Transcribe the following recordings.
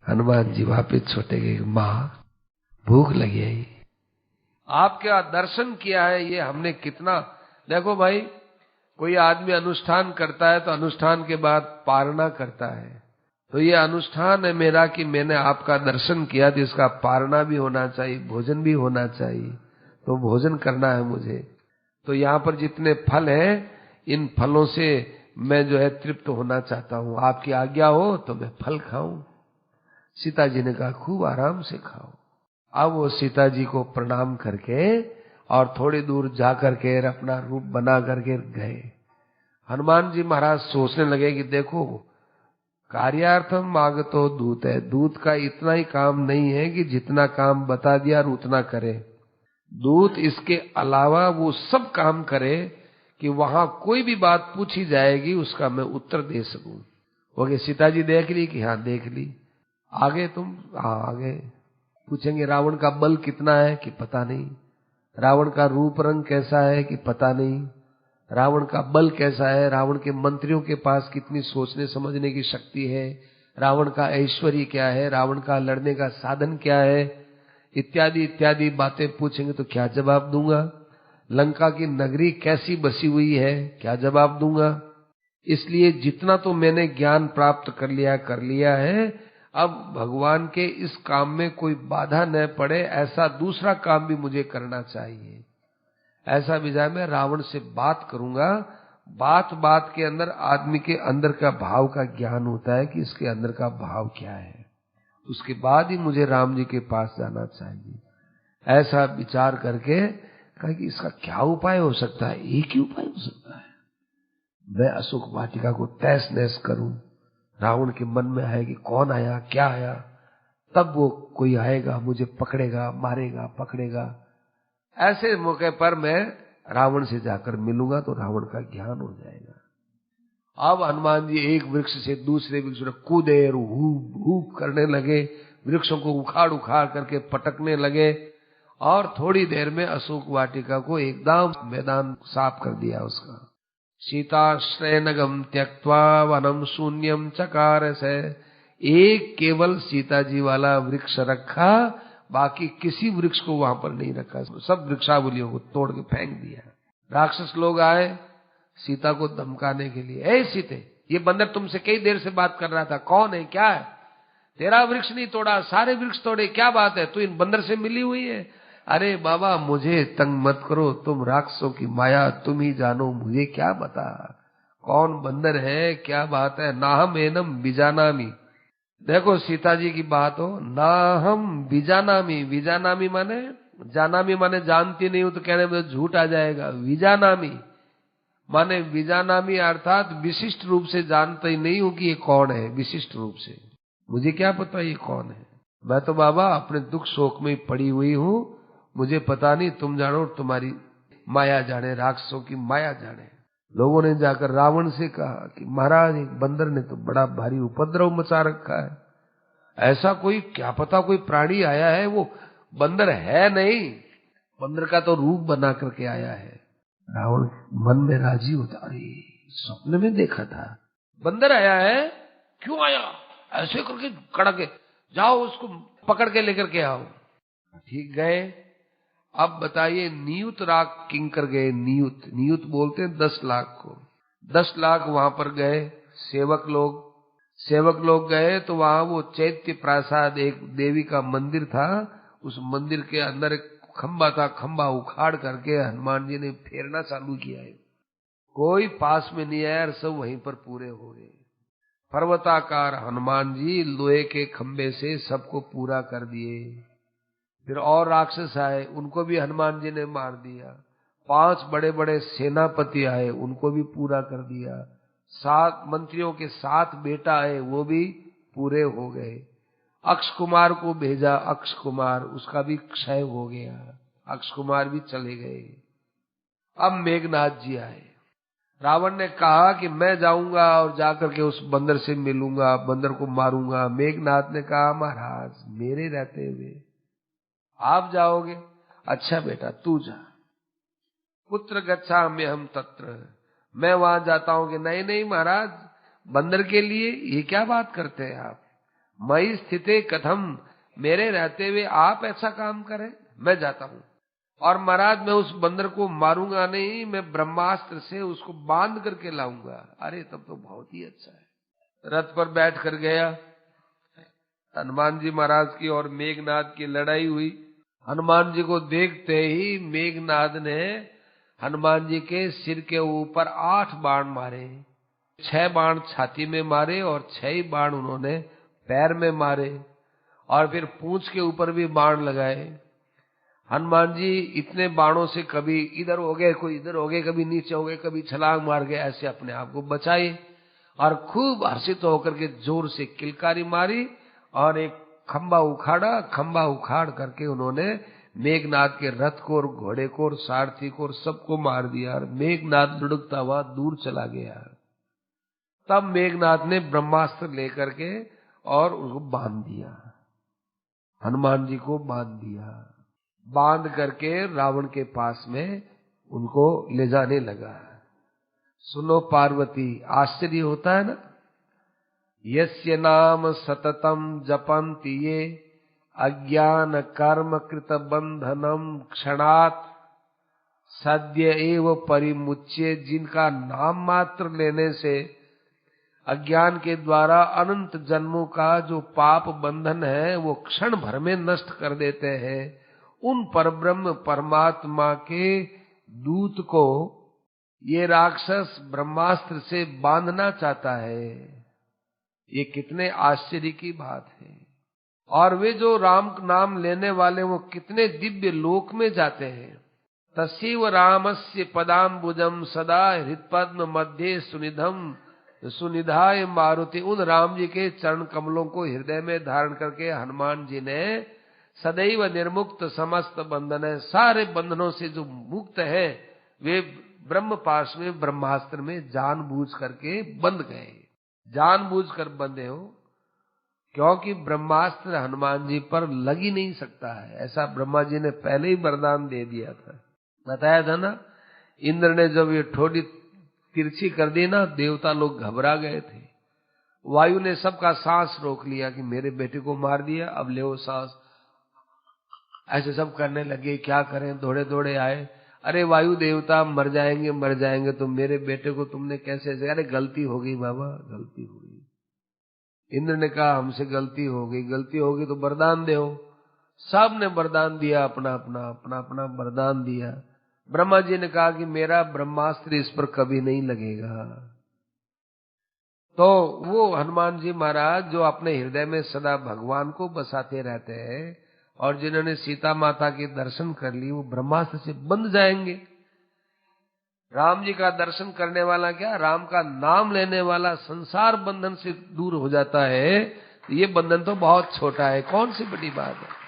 हनुमान जी वापिस छोटे गए, माँ भूख लगी है, आपके दर्शन किया है, ये हमने कितना। देखो भाई, कोई आदमी अनुष्ठान करता है तो अनुष्ठान के बाद पारणा करता है, तो ये अनुष्ठान है मेरा कि मैंने आपका दर्शन किया, तो इसका पारणा भी होना चाहिए, भोजन भी होना चाहिए, तो भोजन करना है मुझे। तो यहाँ पर जितने फल हैं, इन फलों से मैं जो है तृप्त होना चाहता हूँ, आपकी आज्ञा हो तो मैं फल खाऊं। सीता जी ने कहा खूब आराम से खाओ। अब वो सीता जी को प्रणाम करके और थोड़ी दूर जा करके अपना रूप बना करके गए। हनुमान जी महाराज सोचने लगे कि देखो, कार्यार्थम मागतो दूत है, दूत का इतना ही काम नहीं है कि जितना काम बता दिया और उतना करे। दूत इसके अलावा वो सब काम करे कि वहां कोई भी बात पूछी जाएगी उसका मैं उत्तर दे सकूं। ओके, सीता जी देख ली कि हाँ देख ली। आगे तुम, हाँ आगे पूछेंगे रावण का बल कितना है कि पता नहीं, रावण का रूप रंग कैसा है कि पता नहीं, रावण का बल कैसा है, रावण के मंत्रियों के पास कितनी सोचने समझने की शक्ति है, रावण का ऐश्वर्य क्या है, रावण का लड़ने का साधन क्या है, इत्यादि इत्यादि बातें पूछेंगे तो क्या जवाब दूंगा। लंका की नगरी कैसी बसी हुई है, क्या जवाब दूंगा। इसलिए जितना तो मैंने ज्ञान प्राप्त कर लिया है, अब भगवान के इस काम में कोई बाधा न पड़े, ऐसा दूसरा काम भी मुझे करना चाहिए। ऐसा विचार मैं रावण से बात करूंगा। बात बात के अंदर आदमी के अंदर का भाव का ज्ञान होता है कि इसके अंदर का भाव क्या है, उसके बाद ही मुझे राम जी के पास जाना चाहिए। ऐसा विचार करके कहा कि इसका क्या उपाय हो सकता है, एक ही उपाय हो सकता है, मैं अशोक वाटिका को तहस नहस करूं। रावण के मन में है कि कौन आया क्या आया, तब वो कोई आएगा मुझे पकड़ेगा मारेगा पकड़ेगा। ऐसे मौके पर मैं रावण से जाकर मिलूंगा तो रावण का ज्ञान हो जाएगा। अब हनुमान जी एक वृक्ष से दूसरे वृक्ष में कूदे और हूप हूप करने लगे, वृक्षों को उखाड़ उखाड़ करके पटकने लगे, और थोड़ी देर में अशोक वाटिका को एकदम मैदान साफ कर दिया उसका। सीताश्रयनगम त्यक्त्वा वनम शून्यम चकार से, एक केवल सीता जी वाला वृक्ष रखा, बाकी किसी वृक्ष को वहां पर नहीं रखा, सब वृक्षावलियों को तोड़ के फेंक दिया। राक्षस लोग आए सीता को धमकाने के लिए, ए सीते, ये बंदर तुमसे कई देर से बात कर रहा था, कौन है क्या है, तेरा वृक्ष नहीं तोड़ा सारे वृक्ष तोड़े, क्या बात है, तू इन बंदर से मिली हुई है। अरे बाबा मुझे तंग मत करो, तुम राक्षसों की माया तुम ही जानो, मुझे क्या बता कौन बंदर है क्या बात है। नाहम एनम बीजानामी, देखो सीता जी की बात हो, नाहम बीजानामी, बीजानामी माने जानामी माने जानती नहीं हो तो कहने में झूठ आ जाएगा, बीजानामी माने बीजानामी अर्थात विशिष्ट रूप से जानते ही नहीं हूं कि ये कौन है, विशिष्ट रूप से मुझे क्या पता ये कौन है। मैं तो बाबा अपने दुख शोक में पड़ी हुई हूं, मुझे पता नहीं, तुम जानो, तुम्हारी माया जाने, राक्षसों की माया जाने। लोगों ने जाकर रावण से कहा कि महाराज एक बंदर ने तो बड़ा भारी उपद्रव मचा रखा है, ऐसा कोई क्या पता कोई प्राणी आया है, वो बंदर है नहीं, बंदर का तो रूप बना करके आया है। रावण मन में राजी होता, अरे सपने में देखा था बंदर आया है, क्यों आया, ऐसे करके कड़के जाओ उसको पकड़ के लेकर के आओ। ठीक गए। अब बताइए नियुत राग किंकर गए, नियुत, नियुत बोलते हैं 10 लाख को, 10 लाख वहां पर गए सेवक लोग। सेवक लोग गए तो वहां वो चैत्य प्रासाद एक देवी का मंदिर था, उस मंदिर के अंदर एक खंबा था, खंबा उखाड़ करके हनुमान जी ने फेरना चालू किया है, कोई पास में नहीं आया, सब वहीं पर पूरे हो गए। पर्वताकार हनुमान जी लोहे के खंबे से सबको पूरा कर दिए। फिर और राक्षस आए, उनको भी हनुमान जी ने मार दिया। 5 बड़े बड़े सेनापति आए, उनको भी पूरा कर दिया। 7 मंत्रियों के 7 बेटा आए, वो भी पूरे हो गए। अक्ष कुमार को भेजा, अक्ष कुमार, उसका भी क्षय हो गया, अक्ष कुमार भी चले गए। अब मेघनाथ जी आए। रावण ने कहा कि मैं जाऊंगा और जाकर के उस बंदर से मिलूंगा, बंदर को मारूंगा। मेघनाथ ने कहा महाराज मेरे रहते हुए आप जाओगे, अच्छा बेटा तू जा। पुत्र गच्छामि हम तत्र, मैं वहां जाता हूं कि नहीं नहीं महाराज, बंदर के लिए ये क्या बात करते हैं आप, मयि स्थिते कथम, मेरे रहते हुए आप ऐसा काम करें, मैं जाता हूं। और महाराज मैं उस बंदर को मारूंगा नहीं, मैं ब्रह्मास्त्र से उसको बांध करके लाऊंगा। अरे तब तो बहुत ही अच्छा है। रथ पर बैठ कर गया। हनुमान जी महाराज की और मेघनाद की लड़ाई हुई। हनुमान जी को देखते ही मेघनाद ने हनुमान जी के सिर के ऊपर 8 बाण मारे। 6 बाण छाती में मारे और 6 बाण उन्होंने पैर में मारे और फिर पूंछ के ऊपर भी बाण लगाए। हनुमान जी इतने बाणों से कभी इधर हो गए, कोई इधर हो गए, कभी नीचे हो गए, कभी छलांग मार गए, ऐसे अपने आप को बचाए और खूब हर्षित होकर के जोर से किलकारी मारी और एक खंबा उखाड़ा। खंबा उखाड़ करके उन्होंने मेघनाद के रथ को और घोड़े को और सारथी को और सबको मार दिया और मेघनाद लुढ़कता हुआ दूर चला गया। तब मेघनाद ने ब्रह्मास्त्र लेकर के और उसको बांध दिया, हनुमान जी को बांध दिया। बांध करके रावण के पास में उनको ले जाने लगा। सुनो पार्वती, आश्चर्य होता है ना। यस्य नाम सततम जपन्ति ये अज्ञान कर्म कृत बंधनम क्षणात् सद्य एव परिमुच्य, जिनका नाम मात्र लेने से अज्ञान के द्वारा अनंत जन्मों का जो पाप बंधन है वो क्षण भर में नष्ट कर देते हैं, उन परब्रह्म परमात्मा के दूत को ये राक्षस ब्रह्मास्त्र से बांधना चाहता है। ये कितने आश्चर्य की बात है। और वे जो राम नाम लेने वाले वो कितने दिव्य लोक में जाते हैं। तस्यैव रामस्य पदाम्बुजम सदा हृत्पद्म मध्य सुनिधम सुनिधाय मारुति, उन राम जी के चरण कमलों को हृदय में धारण करके हनुमान जी ने सदैव निर्मुक्त समस्त बंधन है, सारे बंधनों से जो मुक्त है वे ब्रह्म पाश में ब्रह्मास्त्र में जानबूझ करके बंध गए। जानबूझकर बंधे हो, क्योंकि ब्रह्मास्त्र हनुमान जी पर लग ही नहीं सकता है, ऐसा ब्रह्मा जी ने पहले ही वरदान दे दिया था, बताया था ना। इंद्र ने जब ये ठोड़ी तिरछी कर दी ना, देवता लोग घबरा गए थे। वायु ने सबका सांस रोक लिया कि मेरे बेटे को मार दिया, अब ले सांस। ऐसे सब करने लगे, क्या करें, दौड़े दौड़े आए। अरे वायु देवता मर जाएंगे तो मेरे बेटे को तुमने कैसे ऐसे। अरे गलती हो गई बाबा, गलती हो गई। इंद्र ने कहा हमसे गलती हो गई तो वरदान दो। सब ने वरदान दिया, अपना अपना वरदान दिया। ब्रह्मा जी ने कहा कि मेरा ब्रह्मास्त्र इस पर कभी नहीं लगेगा। तो वो हनुमान जी महाराज जो अपने हृदय में सदा भगवान को बसाते रहते हैं और जिन्होंने सीता माता के दर्शन कर लिए, वो ब्रह्मास्त्र से बंध जाएंगे। राम जी का दर्शन करने वाला क्या, राम का नाम लेने वाला संसार बंधन से दूर हो जाता है। तो ये बंधन तो बहुत छोटा है, कौन सी बड़ी बात है।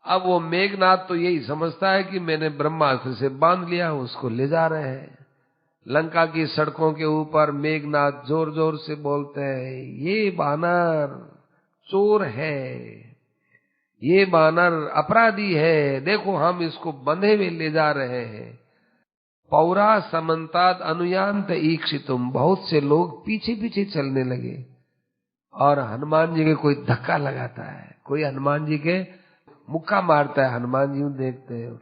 अब वो मेघनाद तो यही समझता है कि मैंने ब्रह्मास्त्र से बांध लिया, उसको ले जा रहे हैं। लंका की सड़कों के ऊपर मेघनाद जोर जोर से बोलते हैं, ये बानर चोर है, ये बानर अपराधी है, देखो हम इसको बंधे हुए ले जा रहे हैं। पौरा समन्ताद अनुयांत ईक्षितुम, बहुत से लोग पीछे पीछे चलने लगे और हनुमान जी के कोई धक्का लगाता है, कोई हनुमान जी के मुक्का मारता है। हनुमान जी देखते हैं,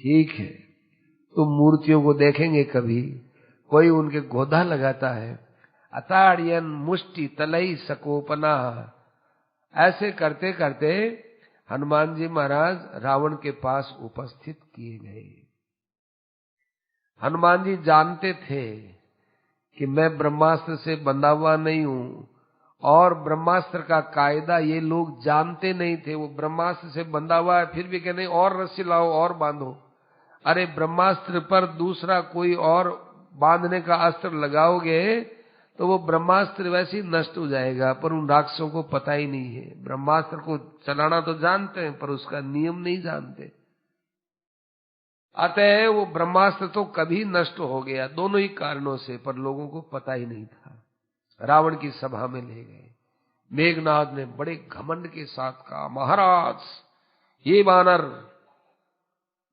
ठीक है, तुम मूर्तियों को देखेंगे कभी। कोई उनके गोधा लगाता है, अताड़ियन मुष्टि तलई सकोपना। ऐसे करते करते हनुमान जी महाराज रावण के पास उपस्थित किए गए। हनुमान जी जानते थे कि मैं ब्रह्मास्त्र से बंधा हुआ नहीं हूं, और ब्रह्मास्त्र का कायदा ये लोग जानते नहीं थे। वो ब्रह्मास्त्र से बंधा हुआ है, फिर भी कहने और रस्सी लाओ और बांधो। अरे ब्रह्मास्त्र पर दूसरा कोई और बांधने का अस्त्र लगाओगे तो वो ब्रह्मास्त्र वैसे ही नष्ट हो जाएगा। पर उन राक्षसों को पता ही नहीं है, ब्रह्मास्त्र को चलाना तो जानते हैं पर उसका नियम नहीं जानते। अतः वो ब्रह्मास्त्र तो कभी नष्ट हो गया, दोनों ही कारणों से, पर लोगों को पता ही नहीं था। रावण की सभा में ले गए। मेघनाद ने बड़े घमंड के साथ कहा, महाराज ये बानर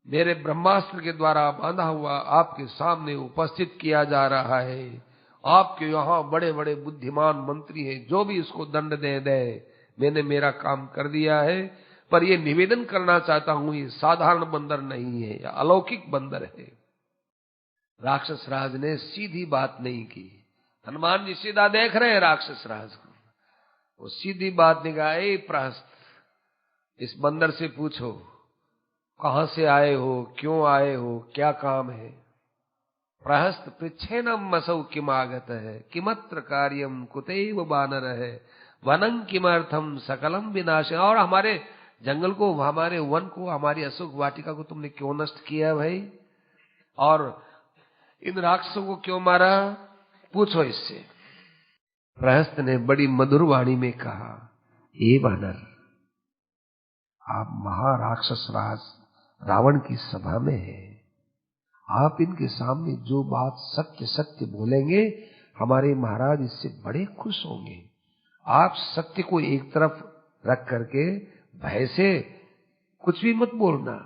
मेरे ब्रह्मास्त्र के द्वारा बांधा हुआ आपके सामने उपस्थित किया जा रहा है आपके यहाँ बड़े बड़े बुद्धिमान मंत्री हैं, जो भी इसको दंड दे दे, मैंने मेरा काम कर दिया है, पर ये निवेदन करना चाहता हूं, ये साधारण बंदर नहीं है, या अलौकिक बंदर है। राक्षस राज ने सीधी बात नहीं की। हनुमान जी सीधा देख रहे हैं राक्षस राज को, वो सीधी बात नहीं कहा, ए प्रहस्त, इस बंदर से पूछो कहां से आए हो, क्यों आए हो, क्या काम है। प्रहस्त पृच्छेनम असौ किमागत है, किमत्र कार्यम कुतैव बानर है, वनं किमर्थम सकलम विनाश। और हमारे जंगल को, हमारे वन को, हमारी अशोक वाटिका को तुमने क्यों नष्ट किया भाई, और इन राक्षसों को क्यों मारा, पूछो इससे। प्रहस्त ने बड़ी मधुर वाणी में कहा, हे वानर, आप महाराक्षस राज रावण की सभा में हैं, आप इनके सामने जो बात सत्य सत्य बोलेंगे, हमारे महाराज इससे बड़े खुश होंगे। आप सत्य को एक तरफ रख करके भय से कुछ भी मत बोलना,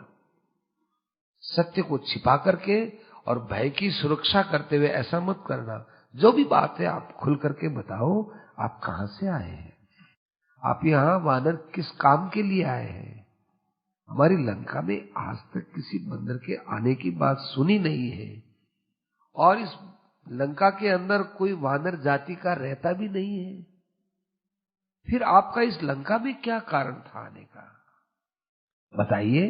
सत्य को छिपा करके और भय की सुरक्षा करते हुए ऐसा मत करना। जो भी बात है आप खुल करके बताओ, आप कहां से आए हैं, आप यहाँ वानर किस काम के लिए आए हैं। हमारी लंका में आज तक किसी बंदर के आने की बात सुनी नहीं है, और इस लंका के अंदर कोई वानर जाति का रहता भी नहीं है। फिर आपका इस लंका में क्या कारण था आने का, बताइए।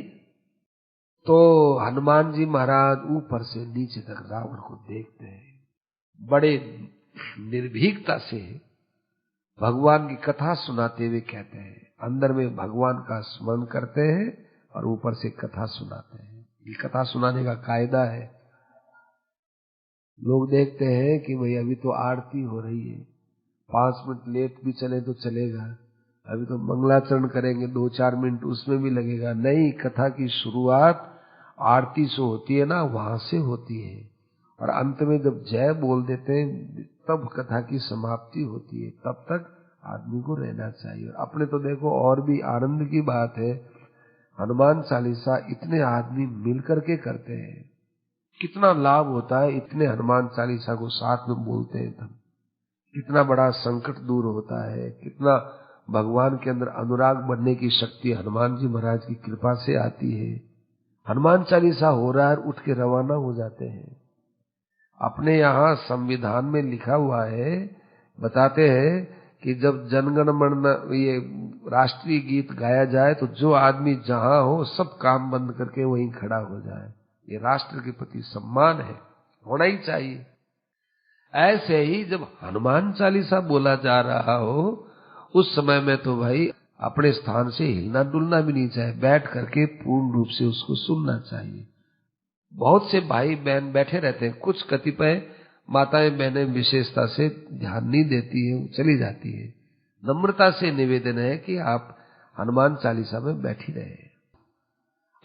तो हनुमान जी महाराज ऊपर से नीचे तक रावण को देखते हैं, बड़े निर्भीकता से भगवान की कथा सुनाते हुए कहते हैं, अंदर में भगवान का स्मरण करते हैं और ऊपर से कथा सुनाते हैं। ये कथा सुनाने का कायदा है। लोग देखते हैं कि भाई अभी तो आरती हो रही है, 5 मिनट लेट भी चले तो चलेगा, अभी तो मंगलाचरण करेंगे 2-4 मिनट, उसमें भी लगेगा। नहीं, कथा की शुरुआत आरती से होती है ना, वहां से होती है, और अंत में जब जय बोल देते हैं तब कथा की समाप्ति होती है। तब तक आदमी को रहना चाहिए। और अपने तो देखो और भी आनंद की बात है, हनुमान चालीसा इतने आदमी मिलकर के करते हैं, कितना लाभ होता है। इतने हनुमान चालीसा को साथ में बोलते हैं तब कितना बड़ा संकट दूर होता है, कितना भगवान के अंदर अनुराग बनने की शक्ति हनुमान जी महाराज की कृपा से आती है। हनुमान चालीसा हो रहा है, उठ के रवाना हो जाते हैं। अपने यहाँ संविधान में लिखा हुआ है, बताते हैं कि जब जनगण मन ये राष्ट्रीय गीत गाया जाए तो जो आदमी जहां हो सब काम बंद करके वहीं खड़ा हो जाए। ये राष्ट्र के प्रति सम्मान है, होना ही चाहिए। ऐसे ही जब हनुमान चालीसा बोला जा रहा हो, उस समय में तो भाई अपने स्थान से हिलना डुलना भी नहीं चाहिए, बैठ करके पूर्ण रूप से उसको सुनना चाहिए। बहुत से भाई बहन बैठे रहते हैं, कुछ कतिपय माताएं बहनें विशेषता से ध्यान नहीं देती है, चली जाती है। नम्रता से निवेदन है कि आप हनुमान चालीसा में बैठी रहे।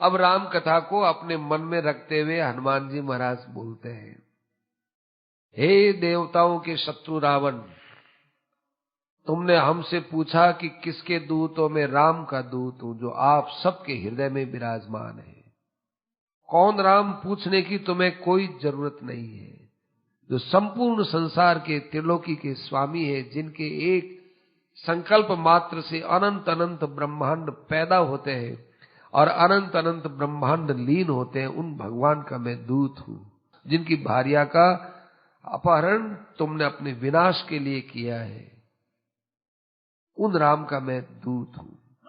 अब राम कथा को अपने मन में रखते हुए हनुमान जी महाराज बोलते हैं, हे देवताओं के शत्रु रावण, तुमने हमसे पूछा कि किसके दूत हो, मैं राम का दूत हूं जो आप सबके हृदय में विराजमान है। कौन राम पूछने की तुम्हें कोई जरूरत नहीं है, जो संपूर्ण संसार के त्रिलोकी के स्वामी है, जिनके एक संकल्प मात्र से अनंत अनंत ब्रह्मांड पैदा होते हैं और अनंत अनंत ब्रह्मांड लीन होते हैं, उन भगवान का मैं दूत हूं, जिनकी भार्या का अपहरण तुमने अपने विनाश के लिए किया है, उन राम का मैं दूत हूं।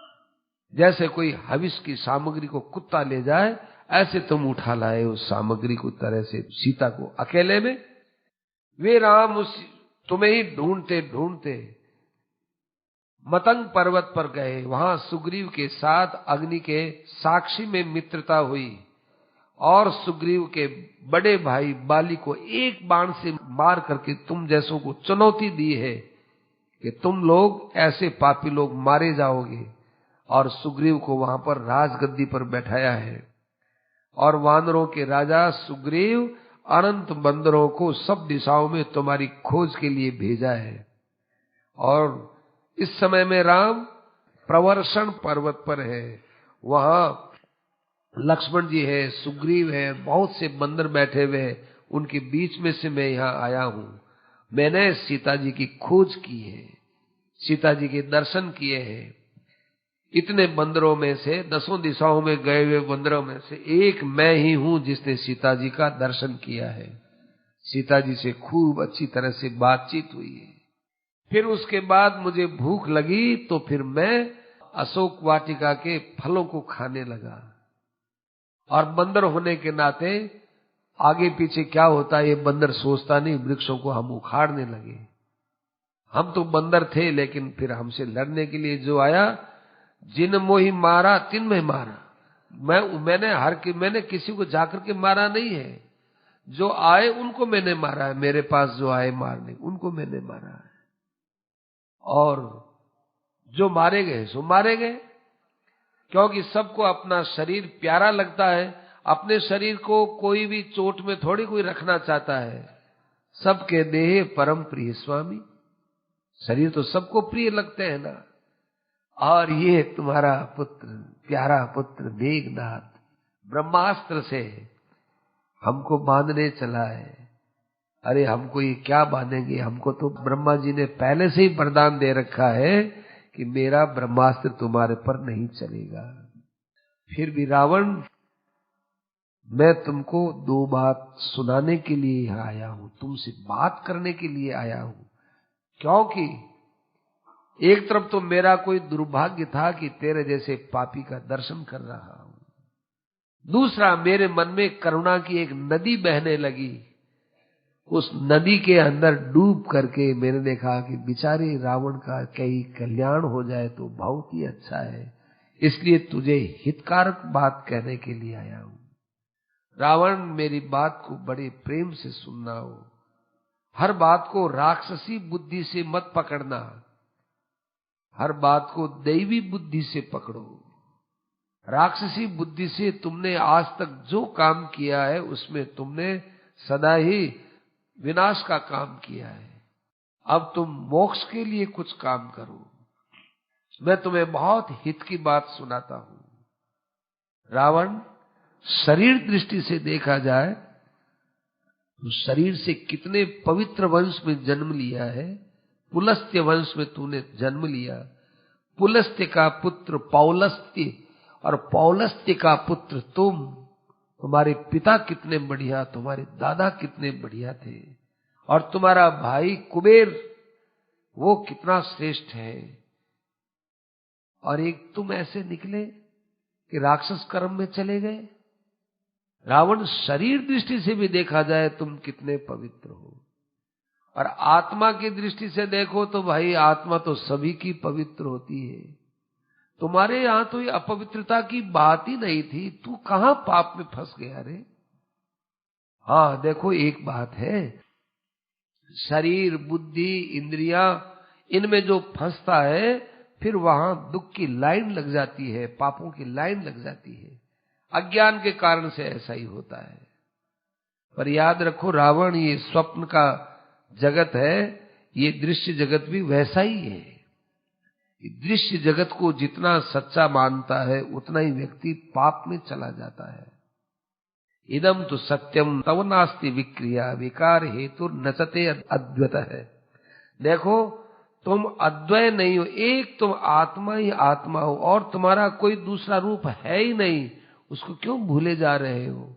जैसे कोई हविष की सामग्री को कुत्ता ले जाए, ऐसे तुम उठा लाए उस सामग्री को तरह से सीता को अकेले में। वे राम उस तुम्हें ही ढूंढते ढूंढते मतंग पर्वत पर गए, वहां सुग्रीव के साथ अग्नि के साक्षी में मित्रता हुई और सुग्रीव के बड़े भाई बाली को एक बाण से मार करके तुम जैसों को चुनौती दी है कि तुम लोग ऐसे पापी लोग मारे जाओगे, और सुग्रीव को वहां पर राजगद्दी पर बैठाया है। और वानरों के राजा सुग्रीव अनंत बंदरों को सब दिशाओं में तुम्हारी खोज के लिए भेजा है। और इस समय में राम प्रवर्षण पर्वत पर है, वहां लक्ष्मण जी है, सुग्रीव है, बहुत से बंदर बैठे हुए हैं, उनके बीच में से मैं यहाँ आया हूं। मैंने सीता जी की खोज की है, सीता जी के दर्शन किए हैं। इतने बंदरों में से, 10 दिशाओं में गए हुए बंदरों में से एक मैं ही हूं जिसने सीता जी का दर्शन किया है। सीता जी से खूब अच्छी तरह से बातचीत हुई है। फिर उसके बाद मुझे भूख लगी तो फिर मैं अशोक वाटिका के फलों को खाने लगा। और बंदर होने के नाते आगे पीछे क्या होता है ये बंदर सोचता नहीं, वृक्षों को हम उखाड़ने लगे। हम तो बंदर थे, लेकिन फिर हमसे लड़ने के लिए जो आया, जिन मोहि मारा तिन में मारा। मैंने किसी को जाकर के मारा नहीं है, जो आए उनको मैंने मारा है। मेरे पास जो आए मारने, उनको मैंने मारा है। और जो मारे गए सो मारे गए, क्योंकि सबको अपना शरीर प्यारा लगता है। अपने शरीर को कोई भी चोट में थोड़ी कोई रखना चाहता है। सबके देह परम प्रिय स्वामी, शरीर तो सबको प्रिय लगते हैं ना। और ये तुम्हारा पुत्र, प्यारा पुत्र मेघनाथ ब्रह्मास्त्र से हमको बांधने चला है। अरे हमको ये क्या बांधेंगे, हमको तो ब्रह्मा जी ने पहले से ही वरदान दे रखा है कि मेरा ब्रह्मास्त्र तुम्हारे पर नहीं चलेगा। फिर भी रावण, मैं तुमको 2 बात सुनाने के लिए यहाँ आया हूं, तुमसे बात करने के लिए आया हूं। क्योंकि एक तरफ तो मेरा कोई दुर्भाग्य था कि तेरे जैसे पापी का दर्शन कर रहा हूं, दूसरा मेरे मन में करुणा की एक नदी बहने लगी। उस नदी के अंदर डूब करके मैंने देखा कि बेचारे रावण का कहीं कल्याण हो जाए तो बहुत ही अच्छा है, इसलिए तुझे हितकारक बात कहने के लिए आया हूं। रावण, मेरी बात को बड़े प्रेम से सुनना हो। हर बात को राक्षसी बुद्धि से मत पकड़ना, हर बात को दैवी बुद्धि से पकड़ो। राक्षसी बुद्धि से तुमने आज तक जो काम किया है उसमें तुमने सदा ही विनाश का काम किया है। अब तुम मोक्ष के लिए कुछ काम करो। मैं तुम्हें बहुत हित की बात सुनाता हूं। रावण, शरीर दृष्टि से देखा जाए तो शरीर से कितने पवित्र वंश में जन्म लिया है। पुलस्त्य वंश में तूने जन्म लिया। पुलस्त्य का पुत्र पौलस्त्य और पौलस्त्य का पुत्र तुम। तुम्हारे पिता कितने बढ़िया, तुम्हारे दादा कितने बढ़िया थे, और तुम्हारा भाई कुबेर वो कितना श्रेष्ठ है। और एक तुम ऐसे निकले कि राक्षस कर्म में चले गए। रावण, शरीर दृष्टि से भी देखा जाए तुम कितने पवित्र हो, और आत्मा की दृष्टि से देखो तो भाई आत्मा तो सभी की पवित्र होती है। तुम्हारे यहां तो ये अपवित्रता की बात ही नहीं थी, तू कहां पाप में फंस गया रे। हाँ देखो, एक बात है, शरीर बुद्धि इंद्रियां इनमें जो फंसता है फिर वहां दुख की लाइन लग जाती है, पापों की लाइन लग जाती है। अज्ञान के कारण से ऐसा ही होता है। पर याद रखो रावण, ये स्वप्न का जगत है, ये दृश्य जगत भी वैसा ही है। दृश्य जगत को जितना सच्चा मानता है उतना ही व्यक्ति पाप में चला जाता है। इदम तो सत्यम तव नास्ति विक्रिया विकार हेतु नचते अद्वैत है। देखो, तुम अद्वय नहीं हो, एक तुम आत्मा ही आत्मा हो और तुम्हारा कोई दूसरा रूप है ही नहीं। उसको क्यों भूले जा रहे हो?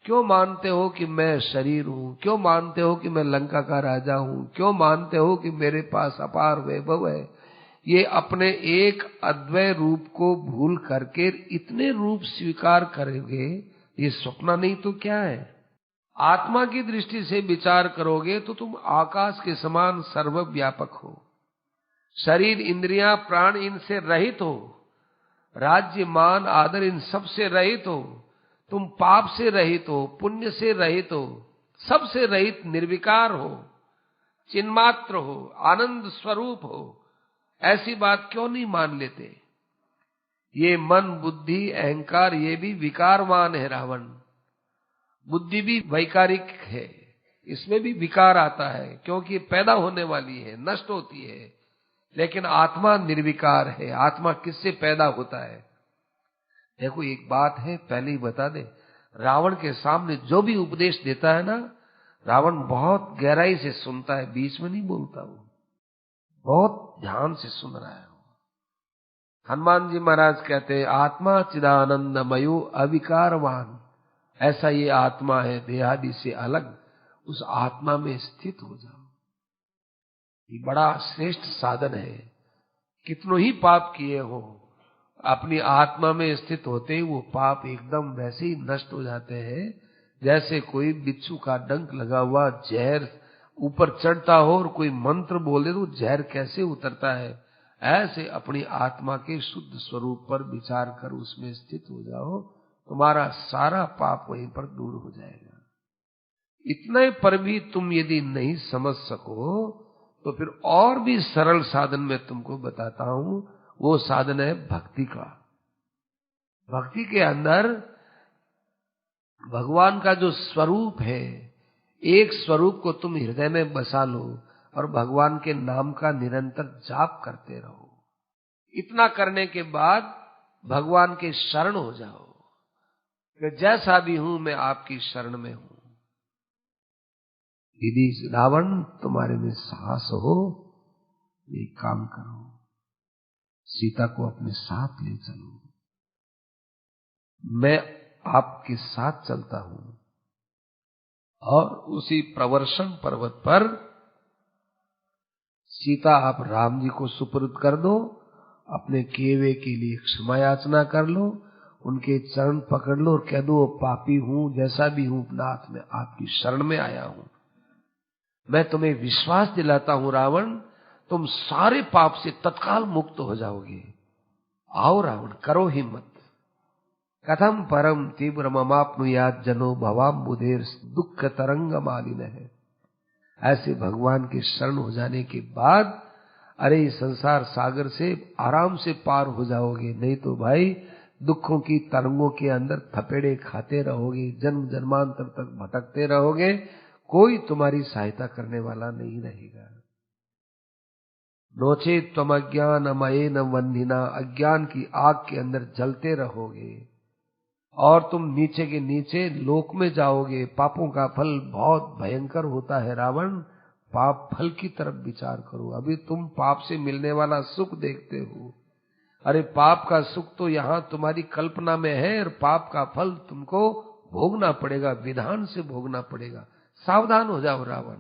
क्यों मानते हो कि मैं शरीर हूं? क्यों मानते हो कि मैं लंका का राजा हूं? क्यों मानते हो कि मेरे पास अपार वैभव है? ये अपने एक अद्वय रूप को भूल करके इतने रूप स्वीकार करोगे, ये स्वप्न नहीं तो क्या है? आत्मा की दृष्टि से विचार करोगे तो तुम आकाश के समान सर्वव्यापक हो। शरीर इंद्रियां प्राण इनसे रहित हो, राज्य मान आदर इन सब से रहित हो। तुम पाप से रहित हो, पुण्य से रहित हो, सबसे रहित निर्विकार हो, चिन्मात्र हो, आनंद स्वरूप हो। ऐसी बात क्यों नहीं मान लेते? ये मन बुद्धि अहंकार ये भी विकारवान है। रावण, बुद्धि भी वैकारिक है, इसमें भी विकार आता है क्योंकि पैदा होने वाली है, नष्ट होती है। लेकिन आत्मा निर्विकार है। आत्मा किससे पैदा होता है? देखो, एक बात है, पहले ही बता दे, रावण के सामने जो भी उपदेश देता है ना, रावण बहुत गहराई से सुनता है, बीच में नहीं बोलता, वो बहुत ध्यान से सुन रहा है। हनुमान जी महाराज कहते हैं, आत्मा चिदानंदमयो अविकारवान, ऐसा ये आत्मा है देहादि से अलग, उस आत्मा में स्थित हो जाओ। ये बड़ा श्रेष्ठ साधन है। कितनों ही पाप किए हो, अपनी आत्मा में स्थित होते ही वो पाप एकदम वैसे ही नष्ट हो जाते हैं जैसे कोई बिच्छू का डंक लगा हुआ जहर ऊपर चढ़ता हो और कोई मंत्र बोल दे तो जहर कैसे उतरता है, ऐसे अपनी आत्मा के शुद्ध स्वरूप पर विचार कर उसमें स्थित हो जाओ, तुम्हारा सारा पाप वहीं पर दूर हो जाएगा। इतने पर भी तुम यदि नहीं समझ सको तो फिर और भी सरल साधन मैं तुमको बताता हूं। वो साधन है भक्ति का। भक्ति के अंदर भगवान का जो स्वरूप है, एक स्वरूप को तुम हृदय में बसा लो और भगवान के नाम का निरंतर जाप करते रहो। इतना करने के बाद भगवान के शरण हो जाओ कि जैसा भी हूं मैं आपकी शरण में हूं। यदि रावण तुम्हारे में साहस हो, एक काम करो, सीता को अपने साथ ले चलो, मैं आपके साथ चलता हूं और उसी प्रवर्षण पर्वत पर सीता आप राम जी को सुपुर्द कर दो, अपने किए हुए के लिए क्षमा याचना कर लो, उनके चरण पकड़ लो और कह दो पापी हूं, जैसा भी हूं नाथ मैं आपकी शरण में आया हूं। मैं तुम्हें विश्वास दिलाता हूं रावण, तुम सारे पाप से तत्काल मुक्त हो जाओगे। आओ रावण, करो हिम्मत। कथम परम तीव्र ममाप्नुयात जनो भवाम्बुधेर दुख तरंग मालिन है। ऐसे भगवान के शरण हो जाने के बाद अरे संसार सागर से आराम से पार हो जाओगे, नहीं तो भाई दुखों की तरंगों के अंदर थपेड़े खाते रहोगे, जन्म जन्मांतर तक भटकते रहोगे, कोई तुम्हारी सहायता करने वाला नहीं रहेगा। नोचे त्वम अज्ञानमयेन वह्निना, अज्ञान की आग के अंदर जलते रहोगे और तुम नीचे के नीचे लोक में जाओगे। पापों का फल बहुत भयंकर होता है रावण, पाप फल की तरफ विचार करो। अभी तुम पाप से मिलने वाला सुख देखते हो, अरे पाप का सुख तो यहाँ तुम्हारी कल्पना में है और पाप का फल तुमको भोगना पड़ेगा, विधान से भोगना पड़ेगा। सावधान हो जाओ रावण।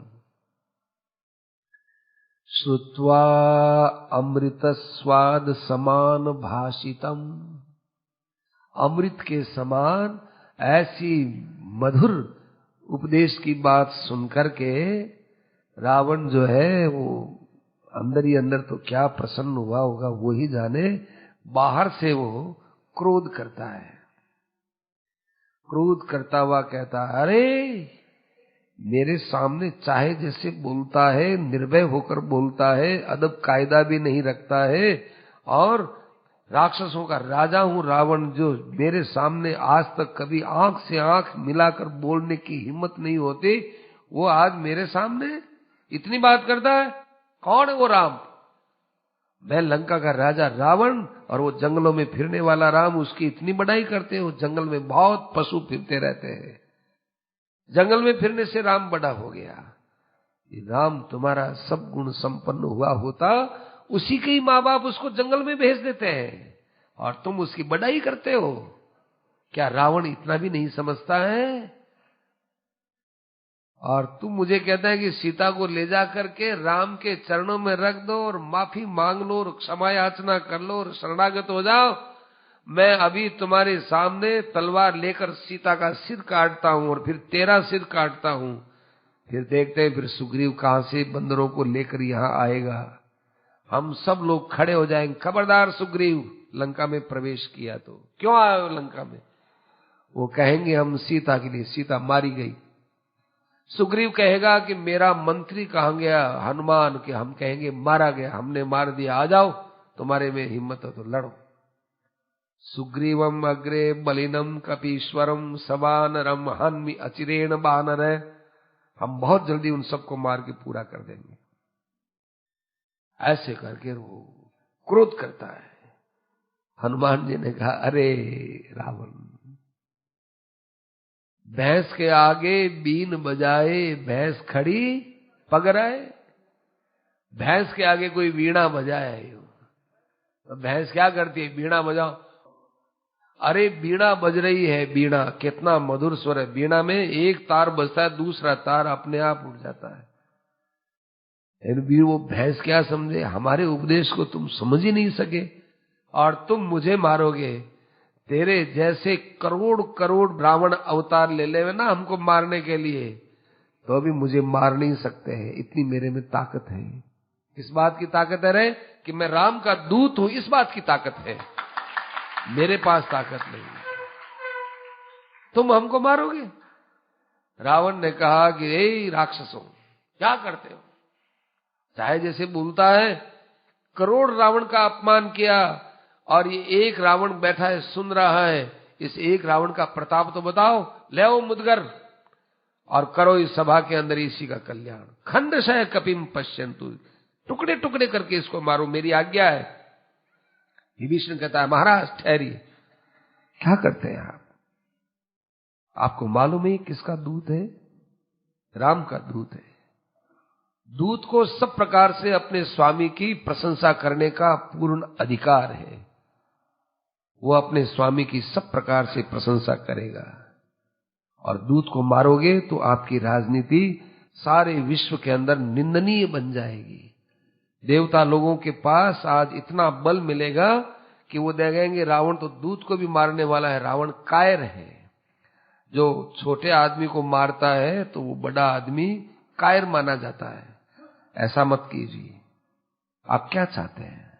श्रुत्वा अमृत स्वाद समान भाषितम, अमृत के समान ऐसी मधुर उपदेश की बात सुनकर के रावण जो है वो अंदर ही अंदर तो क्या प्रसन्न हुआ होगा वो ही जाने, बाहर से वो क्रोध करता है। क्रोध करता हुआ कहता है, अरे मेरे सामने चाहे जैसे बोलता है, निर्भय होकर बोलता है, अदब कायदा भी नहीं रखता है, और राक्षसों का राजा हूं रावण, जो मेरे सामने आज तक कभी आंख से आंख मिलाकर बोलने की हिम्मत नहीं होती, वो आज मेरे सामने इतनी बात करता है। कौन है वो राम? मैं लंका का राजा रावण और वो जंगलों में फिरने वाला राम, उसकी इतनी बड़ाई करते हो। जंगल में बहुत पशु फिरते रहते हैं, जंगल में फिरने से राम बड़ा हो गया। राम तुम्हारा सब गुण संपन्न हुआ होता, उसी के ही माँ बाप उसको जंगल में भेज देते हैं और तुम उसकी बड़ाई करते हो। क्या रावण इतना भी नहीं समझता है? और तुम मुझे कहता है कि सीता को ले जा करके राम के चरणों में रख दो और माफी मांग लो और क्षमा याचना कर लो और शरणागत हो जाओ। मैं अभी तुम्हारे सामने तलवार लेकर सीता का सिर काटता हूं और फिर तेरा सिर काटता हूं, फिर देखते हैं फिर सुग्रीव कहां से बंदरों को लेकर यहां आएगा। हम सब लोग खड़े हो जाएंगे, खबरदार सुग्रीव लंका में प्रवेश किया तो क्यों आए हो लंका में? वो कहेंगे हम सीता के लिए, सीता मारी गई। सुग्रीव कहेगा कि मेरा मंत्री कहां गया हनुमान, के हम कहेंगे मारा गया, हमने मार दिया, आ जाओ तुम्हारे में हिम्मत हो तो लड़ो। सुग्रीवम अग्रे बलिनम कपीश्वरम सवानरम हन्मि अचिरेण बानर, हम बहुत जल्दी उन सबको मार के पूरा कर देंगे। ऐसे करके वो क्रोध करता है। हनुमान जी ने कहा, अरे रावण, भैंस के आगे बीन बजाए भैंस खड़ी पगराए। भैंस के आगे कोई वीणा बजाए तो भैंस क्या करती है? वीणा बजाओ। अरे बीणा बज रही है, बीणा कितना मधुर स्वर है। बीणा में एक तार बजता है, दूसरा तार अपने आप उठ जाता है। भी वो भैंस क्या समझे? हमारे उपदेश को तुम समझ ही नहीं सके और तुम मुझे मारोगे। तेरे जैसे करोड़ करोड़ ब्राह्मण अवतार ले ले ना हमको मारने के लिए, तो अभी मुझे मार नहीं सकते हैं, इतनी मेरे में ताकत है। इस बात की ताकत है रे कि मैं राम का दूत हूं, इस बात की ताकत है, मेरे पास ताकत नहीं। तुम हमको मारोगे? रावण ने कहा कि ए राक्षसों, क्या करते हो? चाहे जैसे बोलता है, करोड़ रावण का अपमान किया और ये एक रावण बैठा है सुन रहा है। इस एक रावण का प्रताप तो बताओ। ले आओ मुदगर और करो इस सभा के अंदर इसी का कल्याण। खंडशः कपिम पश्यन्तु, टुकड़े टुकड़े करके इसको मारो, मेरी आज्ञा है। विभीषण कहता है महाराज ठहरिए, क्या करते हैं आप? आपको मालूम है किसका दूत है? राम का दूत है। दूत को सब प्रकार से अपने स्वामी की प्रशंसा करने का पूर्ण अधिकार है। वो अपने स्वामी की सब प्रकार से प्रशंसा करेगा। और दूत को मारोगे तो आपकी राजनीति सारे विश्व के अंदर निंदनीय बन जाएगी। देवता लोगों के पास आज इतना बल मिलेगा कि वो देखेंगे रावण तो दूत को भी मारने वाला है, रावण कायर है। जो छोटे आदमी को मारता है तो वो बड़ा आदमी कायर माना जाता है। ऐसा मत कीजिए। आप क्या चाहते हैं?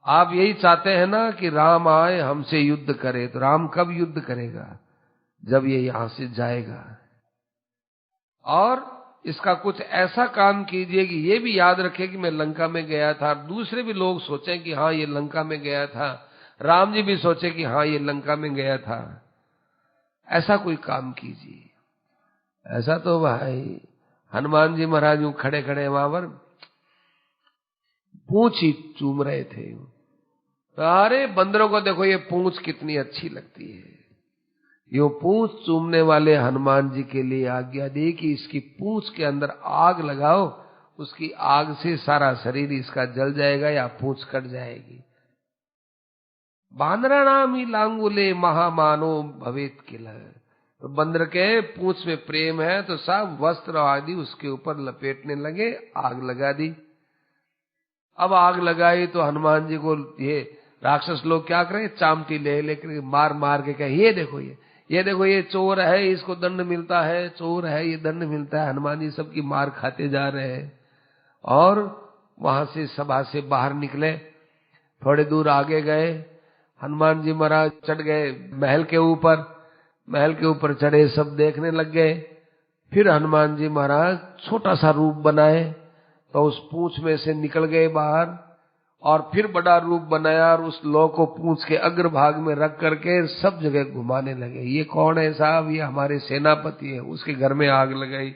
आप यही चाहते हैं ना कि राम आए हमसे युद्ध करे। तो राम कब युद्ध करेगा? जब ये यहां से जाएगा। और इसका कुछ ऐसा काम कीजिए कि ये भी याद रखे कि मैं लंका में गया था, दूसरे भी लोग सोचें कि हाँ ये लंका में गया था, राम जी भी सोचे कि हाँ ये लंका में गया था। ऐसा कोई काम कीजिए। ऐसा तो भाई हनुमान जी महाराज यूं खड़े खड़े वहां पर पूंछ ही चूम रहे थे। अरे बंदरों को देखो ये पूंछ कितनी अच्छी लगती है। यो पूंछ चूमने वाले हनुमान जी के लिए आज्ञा दी कि इसकी पूंछ के अंदर आग लगाओ, उसकी आग से सारा शरीर इसका जल जाएगा या पूंछ कट जाएगी। बांदराणाम ही लांगुले महामानो भवेत किल। तो बंदर के पूंछ में प्रेम है तो सब वस्त्र आदि उसके ऊपर लपेटने लगे, आग लगा दी। अब आग लगाई तो हनुमान जी को ये राक्षस लोग क्या करें? चामटी ले लेकर मार मार के कहे ये देखो ये देखो ये चोर है, इसको दंड मिलता है, चोर है ये दंड मिलता है। हनुमान जी सबकी मार खाते जा रहे हैं। और वहां से सभा से बाहर निकले, थोड़े दूर आगे गए, हनुमान जी महाराज चढ़ गए महल के ऊपर। महल के ऊपर चढ़े, सब देखने लग गए। फिर हनुमान जी महाराज छोटा सा रूप बनाए तो उस पूंछ में से निकल गए बाहर, और फिर बड़ा रूप बनाया और उस लौ को पूंछ के अग्रभाग में रख करके सब जगह घुमाने लगे। ये कौन है साहब? ये हमारे सेनापति है। उसके घर में आग लगाई।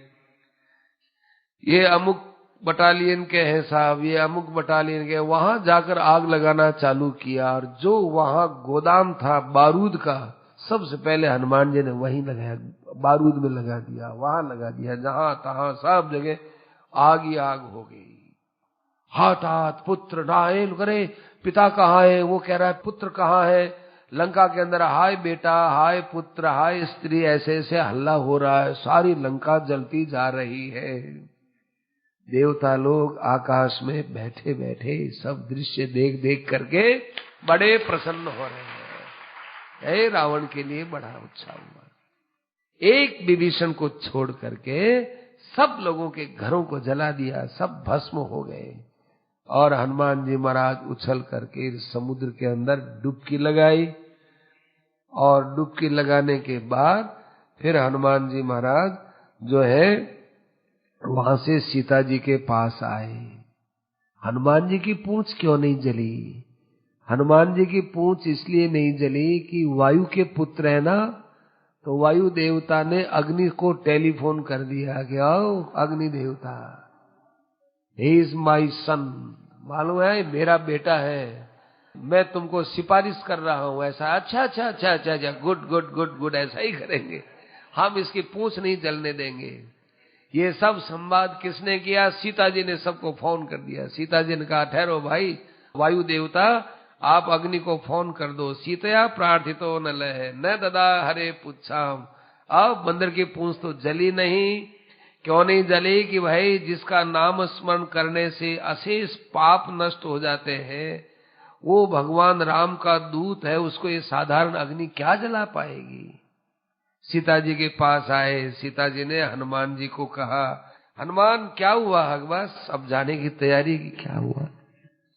ये अमुक बटालियन के हैं साहब, ये अमुक बटालियन के। वहां जाकर आग लगाना चालू किया और जो वहां गोदाम था बारूद का, सबसे पहले हनुमान जी ने वहीं लगाया, बारूद में लगा दिया, वहां लगा दिया। जहां तहां सब जगह आग ही आग हो गई। हाथ पुत्र नायल करे, पिता कहाँ है? वो कह रहा है पुत्र कहाँ है? लंका के अंदर हाय बेटा, हाय पुत्र, हाय स्त्री, ऐसे ऐसे हल्ला हो रहा है। सारी लंका जलती जा रही है। देवता लोग आकाश में बैठे बैठे सब दृश्य देख देख करके बड़े प्रसन्न हो रहे हैं। रावण के लिए बड़ा उत्साह हुआ। एक विभीषण को छोड़ करके सब लोगों के घरों को जला दिया, सब भस्म हो गए। और हनुमान जी महाराज उछल करके समुद्र के अंदर डुबकी लगाई। और डुबकी लगाने के बाद फिर हनुमान जी महाराज जो है वहां से सीता जी के पास आए। हनुमान जी की पूंछ क्यों नहीं जली? हनुमान जी की पूंछ इसलिए नहीं जली कि वायु के पुत्र है ना, तो वायु देवता ने अग्नि को टेलीफोन कर दिया कि आओ अग्नि देवता, ही इज माई सन, मालूम है मेरा बेटा है। मैं तुमको सिफारिश कर रहा हूं ऐसा। अच्छा अच्छा अच्छा अच्छा अच्छा, गुड गुड गुड गुड, ऐसा ही करेंगे, हम इसकी पूंछ नहीं जलने देंगे। ये सब संवाद किसने किया? सीता जी ने सबको फोन कर दिया। सीता जी ने कहा ठहरो भाई, वायु देवता आप अग्नि को फोन कर दो। सीतया प्रार्थितो न लहे न ददा हरे पुच्छाम। अब बंदर की पूंछ तो जली नहीं। क्यों नहीं जली? कि भाई जिसका नाम स्मरण करने से अशेष पाप नष्ट हो जाते हैं, वो भगवान राम का दूत है, उसको ये साधारण अग्नि क्या जला पाएगी। सीता जी के पास आए। सीता जी ने हनुमान जी को कहा, हनुमान क्या हुआ? बस अब जाने की तैयारी की। क्या हुआ?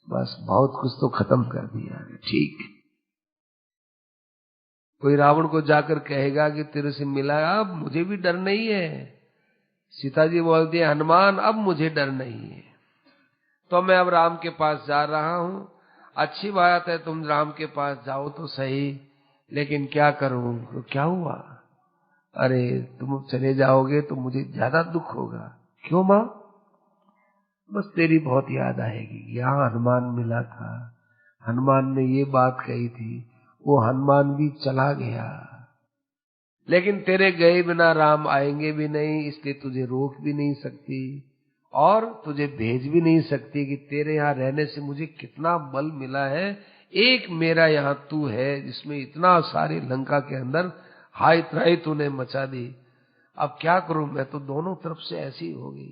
बस बहुत कुछ तो खत्म कर दिया। ठीक। कोई रावण को जाकर कहेगा कि तेरे से मिला, अब मुझे भी डर नहीं है। सीता जी बोलती है, हनुमान अब मुझे डर नहीं है, तो मैं अब राम के पास जा रहा हूं। अच्छी बात है, तुम राम के पास जाओ तो सही, लेकिन क्या करूं? तो क्या हुआ? अरे तुम चले जाओगे तो मुझे ज्यादा दुख होगा। क्यों मां? बस तेरी बहुत याद आएगी। यहाँ हनुमान मिला था, हनुमान ने ये बात कही थी, वो हनुमान भी चला गया, लेकिन तेरे गए बिना राम आएंगे भी नहीं, इसलिए तुझे रोक भी नहीं सकती और तुझे भेज भी नहीं सकती कि तेरे यहाँ रहने से मुझे कितना बल मिला है। एक मेरा यहाँ तू है जिसमें इतना सारे लंका के अंदर हाय त्राही तूने मचा दी। अब क्या करूं? मैं तो दोनों तरफ से ऐसी हो गई।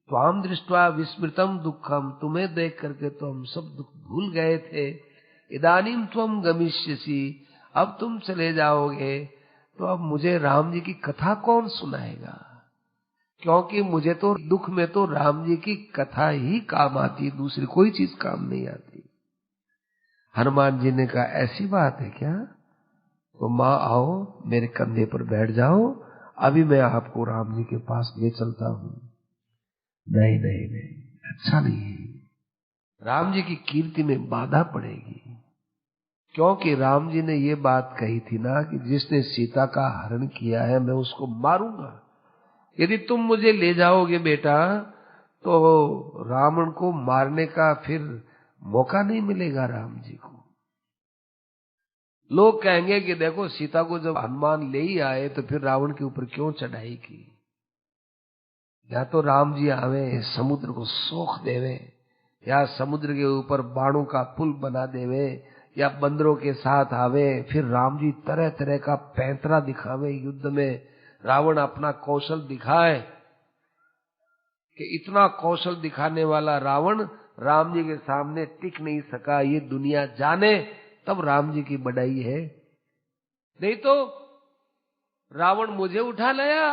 त्वाम दृष्ट्वा विस्मृतम दुखम, तुम्हें देख करके तो हम सब दुख भूल गए थे। इदानीम त्वम गमिष्यसि, अब तुम चले जाओगे तो अब मुझे राम जी की कथा कौन सुनाएगा? क्योंकि मुझे तो दुख में तो राम जी की कथा ही काम आती, दूसरी कोई चीज काम नहीं आती। हनुमान जी ने कहा ऐसी बात है क्या? तो माँ आओ मेरे कंधे पर बैठ जाओ, अभी मैं आपको राम जी के पास ले चलता हूं। नहीं नहीं नहीं, अच्छा नहीं है, राम जी की कीर्ति में बाधा पड़ेगी। क्योंकि राम जी ने ये बात कही थी ना कि जिसने सीता का हरण किया है मैं उसको मारूंगा। यदि तुम मुझे ले जाओगे बेटा तो रावण को मारने का फिर मौका नहीं मिलेगा राम जी को। लोग कहेंगे कि देखो सीता को जब हनुमान ले ही आए तो फिर रावण के ऊपर क्यों चढ़ाई की। या तो राम जी आवे समुद्र को सोख देवे, या समुद्र के ऊपर बाणों का पुल बना देवे, या बंदरों के साथ आवे, फिर राम जी तरह तरह का पैंतरा दिखावे युद्ध में, रावण अपना कौशल दिखाए कि इतना कौशल दिखाने वाला रावण राम जी के सामने टिक नहीं सका, ये दुनिया जाने, तब राम जी की बड़ाई है। नहीं तो रावण मुझे उठा लाया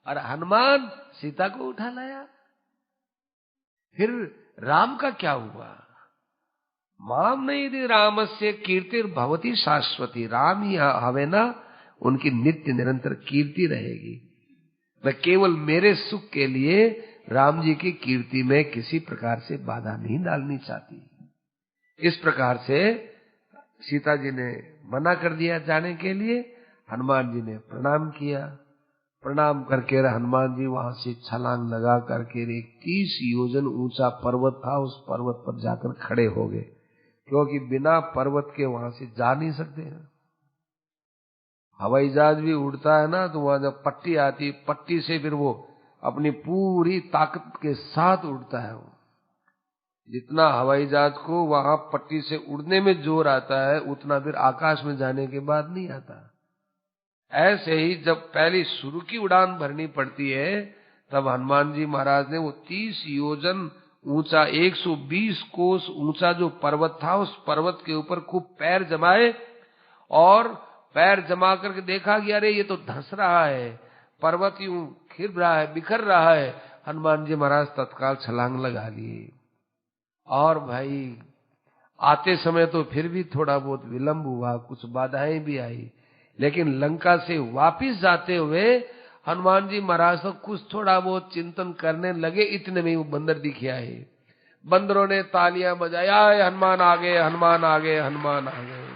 और हनुमान सीता को उठा लाया, फिर राम का क्या हुआ? माम नहीं यदि रामस्य कीर्तिर भवती शाश्वती, राम ही हवे ना, उनकी नित्य निरंतर कीर्ति रहेगी। मैं केवल मेरे सुख के लिए राम जी की कीर्ति में किसी प्रकार से बाधा नहीं डालनी चाहती। इस प्रकार से सीता जी ने मना कर दिया जाने के लिए। हनुमान जी ने प्रणाम किया। प्रणाम करके हनुमान जी वहां से छलांग लगा करके एक 30 योजन ऊंचा पर्वत था, उस पर्वत पर जाकर खड़े हो गए, क्योंकि बिना पर्वत के वहां से जा नहीं सकते हैं। हवाई जहाज भी उड़ता है ना, तो वहां जब पट्टी आती, पट्टी से फिर वो अपनी पूरी ताकत के साथ उड़ता है। वो जितना हवाई जहाज को वहां पट्टी से उड़ने में जोर आता है, उतना फिर आकाश में जाने के बाद नहीं आता। ऐसे ही जब पहली शुरू की उड़ान भरनी पड़ती है, तब हनुमान जी महाराज ने वो 30 योजन ऊंचा 120 कोस ऊंचा जो पर्वत था, उस पर्वत के ऊपर खूब पैर जमाए और पैर जमा करके देखा कि अरे ये तो धंस रहा है, पर्वत यूं खिर रहा है, बिखर रहा है। हनुमान जी महाराज तत्काल छलांग लगा लिए। और भाई आते समय तो फिर भी थोड़ा बहुत विलंब हुआ, कुछ बाधाएं भी आई, लेकिन लंका से वापिस जाते हुए हनुमान जी महाराज तो कुछ थोड़ा बहुत चिंतन करने लगे, इतने में वो बंदर दिखे आए। बंदरों ने तालियां बजाया, हनुमान आ गए, हनुमान आ गए, हनुमान आ गए।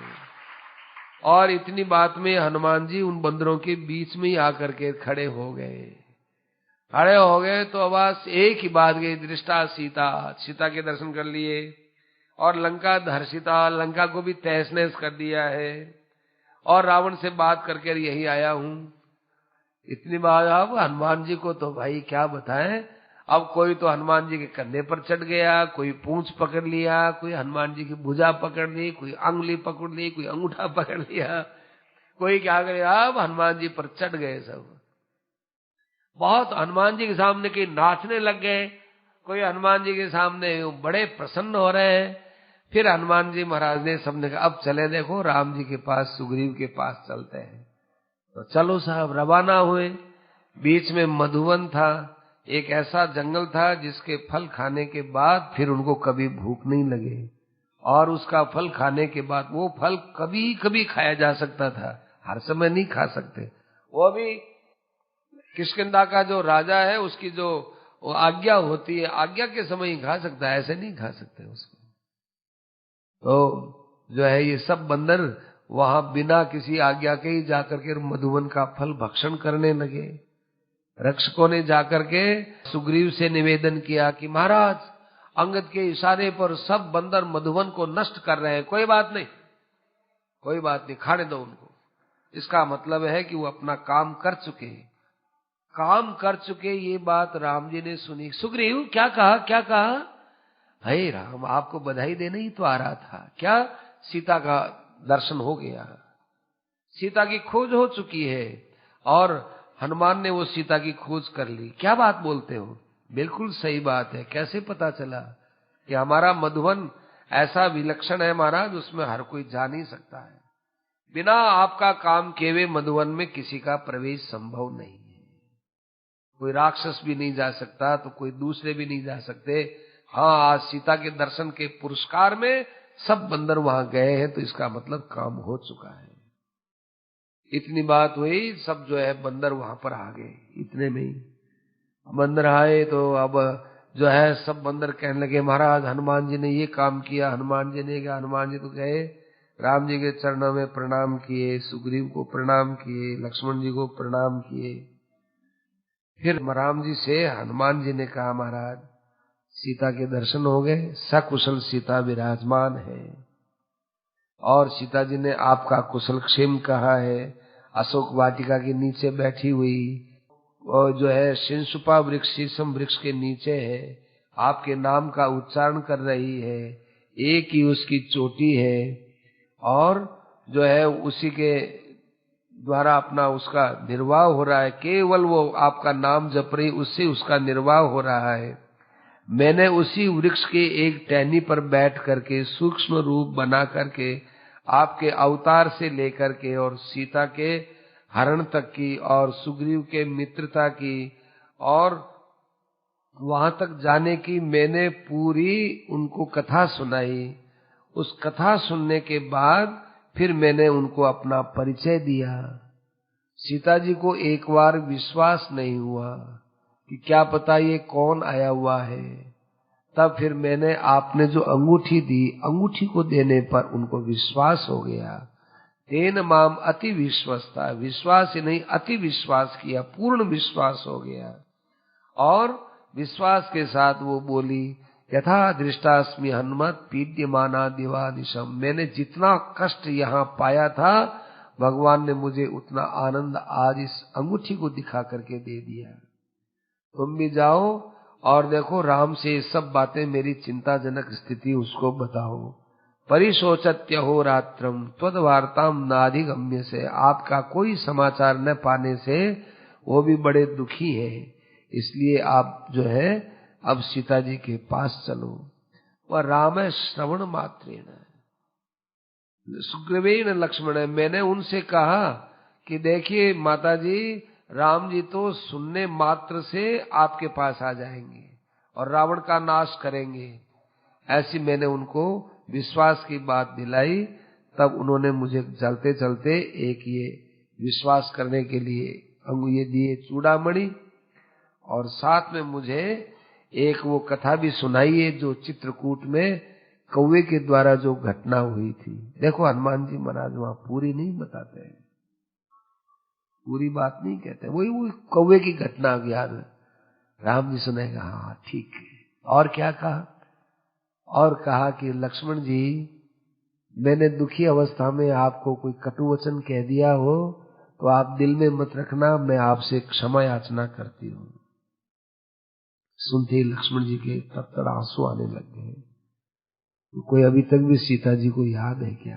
और इतनी बात में हनुमान जी उन बंदरों के बीच में ही आकर के खड़े हो गए। खड़े हो गए तो बस एक ही बात गई, दृष्टा सीता, सीता के दर्शन कर लिए। और लंका धर्षिता, लंका को भी तहस नहस कर दिया है, और रावण से बात करके यही आया हूं। इतनी बात अब हनुमान जी को तो भाई क्या बताएं। अब कोई तो हनुमान जी के कंधे पर चढ़ गया, कोई पूंछ पकड़ लिया, कोई हनुमान जी की भुजा पकड़ ली, कोई अंगुली पकड़ ली, कोई अंगूठा पकड़ लिया, कोई क्या करे। अब हनुमान जी पर चढ़ गए सब। बहुत हनुमान जी के सामने के नाचने लग गए, कोई हनुमान जी के सामने बड़े प्रसन्न हो रहे हैं। फिर हनुमान जी महाराज ने सबने कहा अब चले देखो राम जी के पास, सुग्रीव के पास चलते हैं। तो चलो साहब रवाना हुए। बीच में मधुवन था, एक ऐसा जंगल था जिसके फल खाने के बाद फिर उनको कभी भूख नहीं लगे, और उसका फल खाने के बाद वो फल कभी कभी खाया जा सकता था, हर समय नहीं खा सकते। वो भी किष्किंधा का जो राजा है उसकी जो आज्ञा होती है, आज्ञा के समय ही खा सकता है, ऐसे नहीं खा सकते उसको। तो जो है ये सब बंदर वहां बिना किसी आज्ञा के ही जाकर के मधुवन का फल भक्षण करने लगे। रक्षकों ने जाकर के सुग्रीव से निवेदन किया कि महाराज अंगद के इशारे पर सब बंदर मधुवन को नष्ट कर रहे हैं, कोई बात नहीं, कोई बात नहीं, खाने दो उनको। इसका मतलब है कि वो अपना काम कर चुके, काम कर चुके। ये बात राम जी ने सुनी। सुग्रीव क्या कहा, क्या कहा? हे राम, आपको बधाई देने ही तो आ रहा था। क्या? सीता का दर्शन हो गया, सीता की खोज हो चुकी है, और हनुमान ने वो सीता की खोज कर ली। क्या बात बोलते हो? बिल्कुल सही बात है। कैसे पता चला? कि हमारा मधुवन ऐसा विलक्षण है महाराज, उसमें हर कोई जा नहीं सकता है। बिना आपका काम किए हुए मधुवन में किसी का प्रवेश संभव नहीं है। कोई राक्षस भी नहीं जा सकता, तो कोई दूसरे भी नहीं जा सकते। हाँ, आज सीता के दर्शन के पुरस्कार में सब बंदर वहां गए हैं, तो इसका मतलब काम हो चुका है। इतनी बात हुई, सब जो है बंदर वहां पर आ गए। इतने में ही बंदर आए तो अब जो है सब बंदर कहने लगे महाराज हनुमान जी ने ये काम किया, हनुमान जी ने कहा। हनुमान जी तो गए, राम जी के चरणों में प्रणाम किए, सुग्रीव को प्रणाम किए, लक्ष्मण जी को प्रणाम किए। फिर राम जी से हनुमान जी ने कहा महाराज सीता के दर्शन हो गए, सकुशल सीता विराजमान है, और सीता जी ने आपका कुशल क्षेम कहा है। अशोक वाटिका के नीचे बैठी हुई, और जो है शिंशुपा वृक्ष, शीशम वृक्ष के नीचे है, आपके नाम का उच्चारण कर रही है। एक ही उसकी चोटी है, और जो है उसी के द्वारा अपना उसका निर्वाह हो रहा है। केवल वो आपका नाम जप रही, उससे उसका निर्वाह हो रहा है। मैंने उसी वृक्ष के एक टहनी पर बैठ करके सूक्ष्म रूप बना करके आपके अवतार से लेकर के और सीता के हरण तक की, और सुग्रीव के मित्रता की, और वहां तक जाने की मैंने पूरी उनको कथा सुनाई। उस कथा सुनने के बाद फिर मैंने उनको अपना परिचय दिया। सीता जी को एक बार विश्वास नहीं हुआ कि क्या पता ये कौन आया हुआ है। तब फिर मैंने आपने जो अंगूठी दी, अंगूठी को देने पर उनको विश्वास हो गया। तेन माम अति विश्वस्ता, विश्वास ही नहीं अति विश्वास किया, पूर्ण विश्वास हो गया। और विश्वास के साथ वो बोली यथा दृष्टास्मि हनुमत पीड्यमाना दिवानिशम, मैंने जितना कष्ट यहाँ पाया था भगवान ने मुझे उतना आनंद आज इस अंगूठी को दिखा करके दे दिया। तुम भी जाओ और देखो राम से ये सब बातें, मेरी चिंताजनक स्थिति उसको बताओ। परिशोचत्य हो रात्रम त्वद्वार्ताम नाधिगम्य से, आपका कोई समाचार न पाने से वो भी बड़े दुखी है, इसलिए आप जो है अब सीता जी के पास चलो। वह राम श्रवण मात्रेण सुग्रीवेण लक्ष्मण, मैंने उनसे कहा कि देखिए माता जी, राम जी तो सुनने मात्र से आपके पास आ जाएंगे और रावण का नाश करेंगे, ऐसी मैंने उनको विश्वास की बात दिलाई। तब उन्होंने मुझे चलते चलते एक ये विश्वास करने के लिए ये दिए चूड़ामणि, और साथ में मुझे एक वो कथा भी सुनाई है जो चित्रकूट में कौवे के द्वारा जो घटना हुई थी। देखो हनुमान जी महाराज वहां पूरी नहीं बताते हैं, पूरी बात नहीं कहते, वही वो कौवे की घटना याद है। राम जी सुनेगा, हाँ ठीक है। और क्या कहा? और कहा कि लक्ष्मण जी, मैंने दुखी अवस्था में आपको कोई कटु वचन कह दिया हो तो आप दिल में मत रखना, मैं आपसे क्षमा याचना करती हूँ। सुनते ही लक्ष्मण जी के तर आंसू आने लग गए। तो कोई अभी तक भी सीता जी को याद है क्या?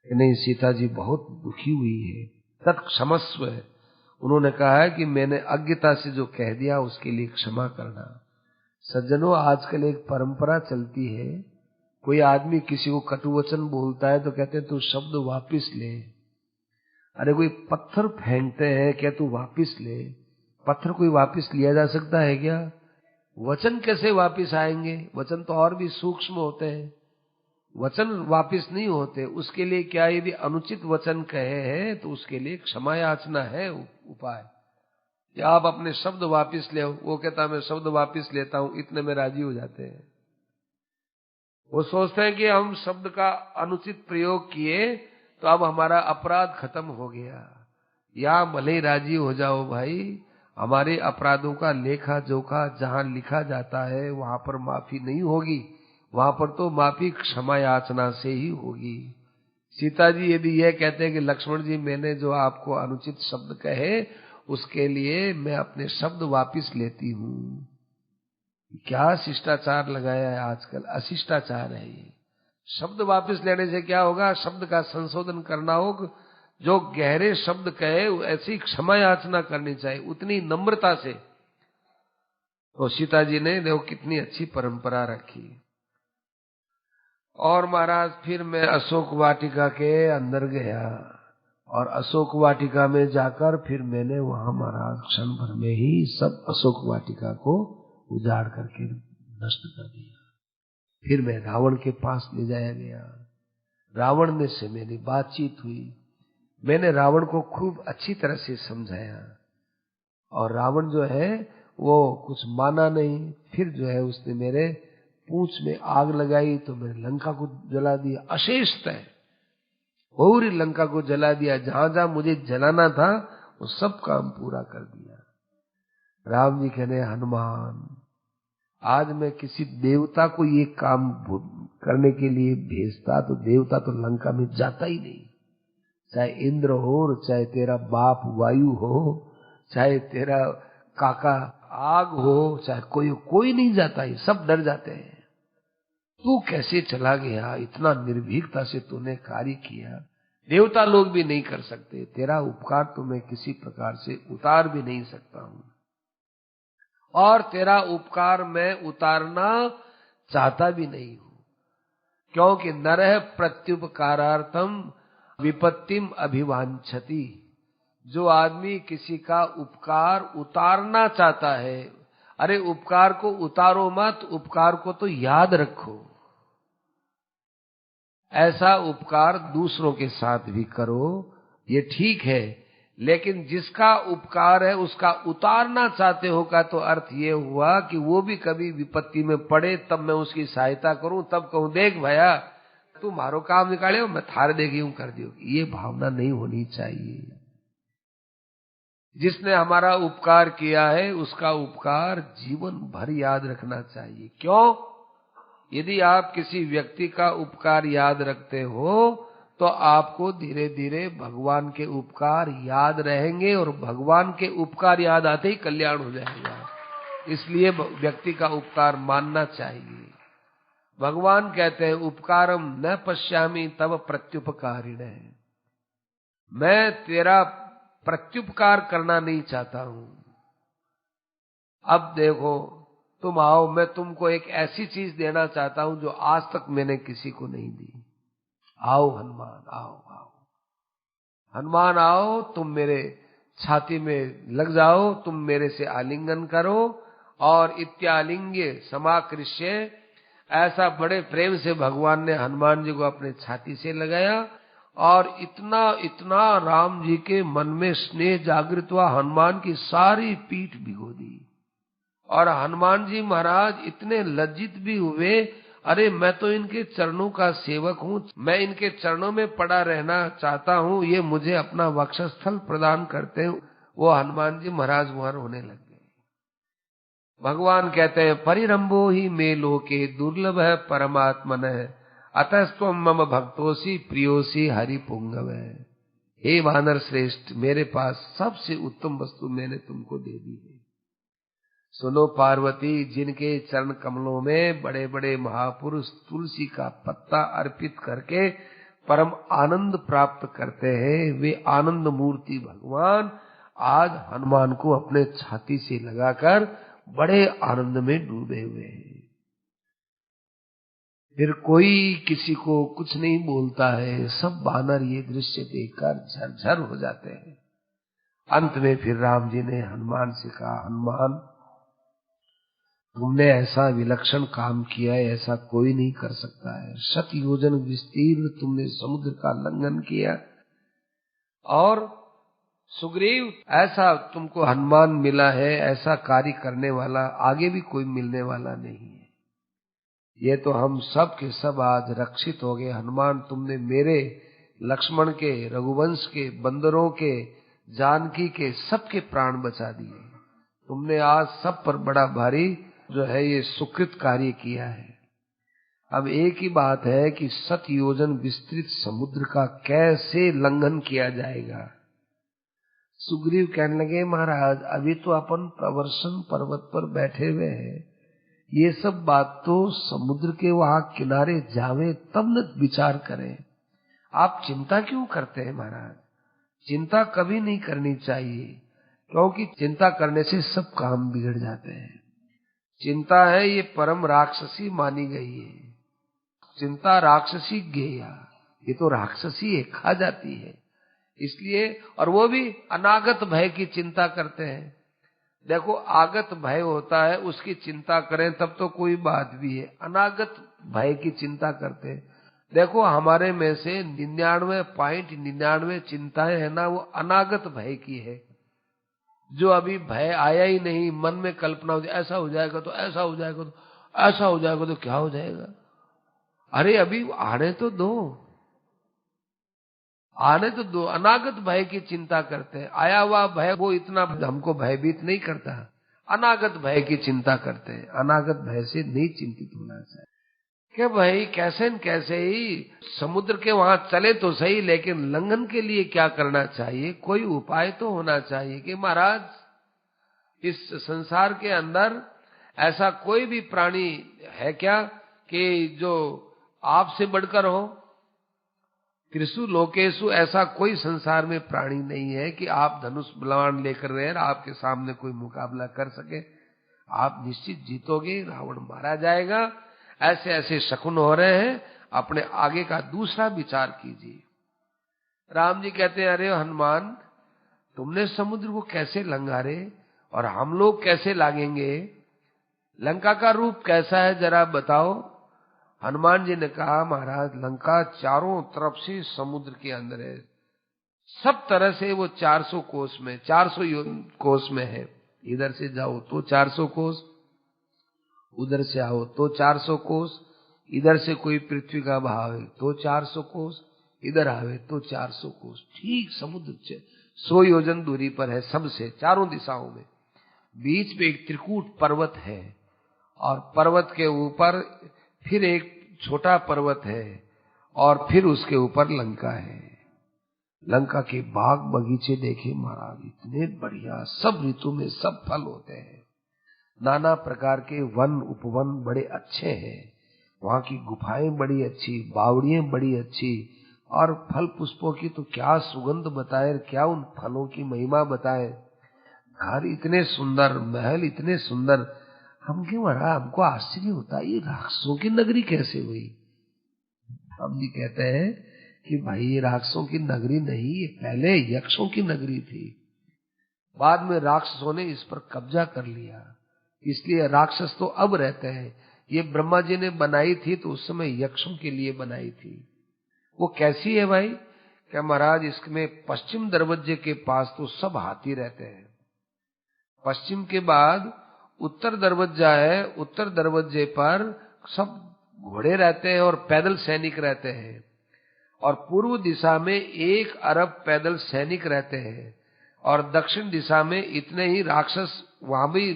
कि नहीं, सीता जी बहुत दुखी हुई है, तत्क्षमस्व है। उन्होंने कहा है कि मैंने अज्ञता से जो कह दिया उसके लिए क्षमा करना। सज्जनों, आजकल एक परंपरा चलती है, कोई आदमी किसी को कटु वचन बोलता है तो कहते हैं तू शब्द वापिस ले। अरे कोई पत्थर फेंकते हैं, क्या तू वापिस ले? पत्थर कोई वापिस लिया जा सकता है क्या? वचन कैसे वापिस आएंगे? वचन तो और भी सूक्ष्म होते हैं, वचन वापिस नहीं होते। उसके लिए क्या, यदि अनुचित वचन कहे हैं तो उसके लिए क्षमा याचना है उपाय। या आप अपने शब्द वापिस ले, वो कहता मैं शब्द वापिस लेता हूं, इतने में राजी हो जाते हैं। वो सोचते हैं कि हम शब्द का अनुचित प्रयोग किए तो अब हमारा अपराध खत्म हो गया। या भले ही राजी हो जाओ भाई, हमारे अपराधों का लेखा जोखा जहां लिखा जाता है वहां पर माफी नहीं होगी, वहां पर तो माफी क्षमा याचना से ही होगी। सीता जी यदि यह कहते हैं कि लक्ष्मण जी, मैंने जो आपको अनुचित शब्द कहे उसके लिए मैं अपने शब्द वापिस लेती हूँ। क्या शिष्टाचार लगाया है आजकल, अशिष्टाचार है ये। शब्द वापस लेने से क्या होगा? शब्द का संशोधन करना होगा। जो गहरे शब्द कहे ऐसी क्षमा याचना करनी चाहिए, उतनी नम्रता से। तो सीता जी ने देखो कितनी अच्छी परंपरा रखी। और महाराज फिर मैं अशोक वाटिका के अंदर गया, और अशोक वाटिका में जाकर फिर मैंने वहां महाराज क्षण भर में ही सब अशोक वाटिका को उजाड़ करके नष्ट कर दिया। फिर मैं रावण के पास ले जाया गया, रावण ने से मेरी बातचीत हुई, मैंने रावण को खूब अच्छी तरह से समझाया, और रावण जो है वो कुछ माना नहीं। फिर जो है उसने मेरे पूंछ में आग लगाई तो मैंने लंका को जला दिया, अशेषतः पूरी लंका को जला दिया। जहां जहां मुझे जलाना था वो सब काम पूरा कर दिया। राम जी कहने, हनुमान, आज मैं किसी देवता को ये काम करने के लिए भेजता तो देवता तो लंका में जाता ही नहीं। चाहे इंद्र हो, चाहे तेरा बाप वायु हो, चाहे तेरा काका आग हो, चाहे कोई नहीं जाता, ये सब डर जाते हैं। तू कैसे चला गया? इतना निर्भीकता से तूने कार्य किया, देवता लोग भी नहीं कर सकते। तेरा उपकार तो मैं किसी प्रकार से उतार भी नहीं सकता हूं, और तेरा उपकार मैं उतारना चाहता भी नहीं हूं, क्योंकि नरः प्रत्युपकारार्थम विपत्तिम अभिवांछति। जो आदमी किसी का उपकार उतारना चाहता है, अरे उपकार को उतारो मत, उपकार को तो याद रखो। ऐसा उपकार दूसरों के साथ भी करो, ये ठीक है, लेकिन जिसका उपकार है उसका उतारना चाहते हो का तो अर्थ ये हुआ कि वो भी कभी विपत्ति में पड़े तब मैं उसकी सहायता करूं, तब कहूं देख भैया तू मारो काम निकाले, मैं थार देगी हूं कर दियो। ये भावना नहीं होनी चाहिए। जिसने हमारा उपकार किया है उसका उपकार जीवन भर याद रखना चाहिए। क्यों? यदि आप किसी व्यक्ति का उपकार याद रखते हो तो आपको धीरे धीरे भगवान के उपकार याद रहेंगे, और भगवान के उपकार याद आते ही कल्याण हो जाएगा। इसलिए व्यक्ति का उपकार मानना चाहिए। भगवान कहते हैं, उपकारम न पश्यामि तव प्रत्युपकारिणे, मैं तेरा प्रत्युपकार करना नहीं चाहता हूं। अब देखो तुम आओ, मैं तुमको एक ऐसी चीज देना चाहता हूं जो आज तक मैंने किसी को नहीं दी। आओ हनुमान, आओ आओ हनुमान, आओ तुम मेरे छाती में लग जाओ, तुम मेरे से आलिंगन करो। और इत्यालिंग्य समाकृष्य, ऐसा बड़े प्रेम से भगवान ने हनुमान जी को अपने छाती से लगाया, और इतना इतना राम जी के मन में स्नेह जागृत हुआ, हनुमान की सारी पीठ भिगो दी। और हनुमान जी महाराज इतने लज्जित भी हुए, अरे मैं तो इनके चरणों का सेवक हूं, मैं इनके चरणों में पड़ा रहना चाहता हूं, ये मुझे अपना वक्षस्थल प्रदान करते हैं। वो हनुमान जी महाराज वहां रोने लग गए। भगवान कहते हैं परिरंभो ही मे लोके दुर्लभ है परमात्मन है अतस्त्वम मम भक्तोसी प्रियोसी हरि पुंगव है। हे वानर श्रेष्ठ, मेरे पास सबसे उत्तम वस्तु मैंने तुमको दे दी है। सुनो पार्वती, जिनके चरण कमलों में बड़े बड़े महापुरुष तुलसी का पत्ता अर्पित करके परम आनंद प्राप्त करते हैं, वे आनंद मूर्ति भगवान आज हनुमान को अपने छाती से लगाकर बड़े आनंद में डूबे हुए हैं। फिर कोई किसी को कुछ नहीं बोलता है, सब वानर ये दृश्य देखकर झरझर हो जाते हैं। अंत में फिर राम जी ने हनुमान से कहा, हनुमान तुमने ऐसा विलक्षण काम किया है, ऐसा कोई नहीं कर सकता है। 7 योजन विस्तीर्ण तुमने समुद्र का लंघन किया, और सुग्रीव ऐसा तुमको हनुमान मिला है, ऐसा कार्य करने वाला आगे भी कोई मिलने वाला नहीं है। ये तो हम सब के सब आज रक्षित हो गए। हनुमान, तुमने मेरे, लक्ष्मण के, रघुवंश के, बंदरों के, जानकी के, सबके प्राण बचा दिए। तुमने आज सब पर बड़ा भारी जो है ये सुकृत कार्य किया है। अब एक ही बात है कि 7 योजन विस्तृत समुद्र का कैसे लंघन किया जाएगा। सुग्रीव कहने लगे, महाराज अभी तो अपन प्रवर्षण पर्वत पर बैठे हुए हैं, ये सब बात तो समुद्र के वहां किनारे जावे तब न विचार करें। आप चिंता क्यों करते हैं महाराज? चिंता कभी नहीं करनी चाहिए, क्योंकि चिंता करने से सब काम बिगड़ जाते हैं। चिंता है ये परम राक्षसी मानी गई है। चिंता राक्षसी गेया, ये तो राक्षसी है, खा जाती है। इसलिए, और वो भी अनागत भय की चिंता करते हैं। देखो, आगत भय होता है, उसकी चिंता करें तब तो कोई बात भी है, अनागत भय की चिंता करते हैं। देखो, हमारे में से 99.99 चिंताएं है ना, वो अनागत भय की है। जो अभी भय आया ही नहीं, मन में कल्पना हो जाए, ऐसा हो जाएगा तो ऐसा हो जाएगा तो ऐसा हो जाएगा तो क्या हो जाएगा। अरे अभी आने तो दो, आने तो दो। अनागत भय की चिंता करते हैं। आया हुआ भय वो इतना हमको भयभीत नहीं करता, अनागत भय की चिंता करते हैं। अनागत भय से नहीं चिंतित होना चाहिए कि भाई कैसे न कैसे ही समुद्र के वहां चले तो सही, लेकिन लंघन के लिए क्या करना चाहिए, कोई उपाय तो होना चाहिए कि महाराज इस संसार के अंदर ऐसा कोई भी प्राणी है क्या कि जो आपसे बढ़कर हो। त्रिशु लोकेशु, ऐसा कोई संसार में प्राणी नहीं है कि आप धनुष बलवान लेकर रहे आपके सामने कोई मुकाबला कर सके। आप निश्चित जीतोगे, रावण मारा जाएगा। ऐसे ऐसे शकुन हो रहे हैं, अपने आगे का दूसरा विचार कीजिए। राम जी कहते हैं, अरे हनुमान, तुमने समुद्र को कैसे लंघारे और हम लोग कैसे लागेंगे? लंका का रूप कैसा है जरा बताओ। हनुमान जी ने कहा, महाराज लंका चारों तरफ से समुद्र के अंदर है, सब तरह से वो 400 कोस में, 400 कोस में है। इधर से जाओ तो 400 कोस, उधर से आओ तो 400 कोस, इधर से कोई पृथ्वी का भाव है तो 400 कोस, इधर आवे तो 400 कोस। ठीक समुद्र 100 योजन दूरी पर है सबसे, चारों दिशाओं में। बीच में एक त्रिकूट पर्वत है, और पर्वत के ऊपर फिर एक छोटा पर्वत है, और फिर उसके ऊपर लंका है। लंका के बाग बगीचे देखे महाराज, इतने बढ़िया, सब ऋतु में सब फल होते हैं। नाना प्रकार के वन उपवन बड़े अच्छे हैं। वहां की गुफाएं बड़ी अच्छी, बावड़ियां बड़ी अच्छी, और फल पुष्पों की तो क्या सुगंध बताए, क्या उन फलों की महिमा बताए। घर इतने सुंदर, महल इतने सुंदर। हम क्यों मरा, हमको आश्चर्य होता है ये राक्षसों की नगरी कैसे हुई। हम जी कहते हैं कि भाई ये राक्षसों की नगरी नहीं, ये पहले यक्षों की नगरी थी। बाद में राक्षसों ने इस पर कब्जा कर लिया, इसलिए राक्षस तो अब रहते हैं। ये ब्रह्मा जी ने बनाई थी तो उस समय यक्षों के लिए बनाई थी। वो कैसी है भाई? क्या महाराज, इसमें पश्चिम दरवाजे के पास तो सब हाथी रहते हैं। पश्चिम के बाद उत्तर दरवाजा है, उत्तर दरवाजे पर सब घोड़े रहते हैं और पैदल सैनिक रहते हैं, और पूर्व दिशा में 1 अरब पैदल सैनिक रहते हैं, और दक्षिण दिशा में इतने ही राक्षस वहां भी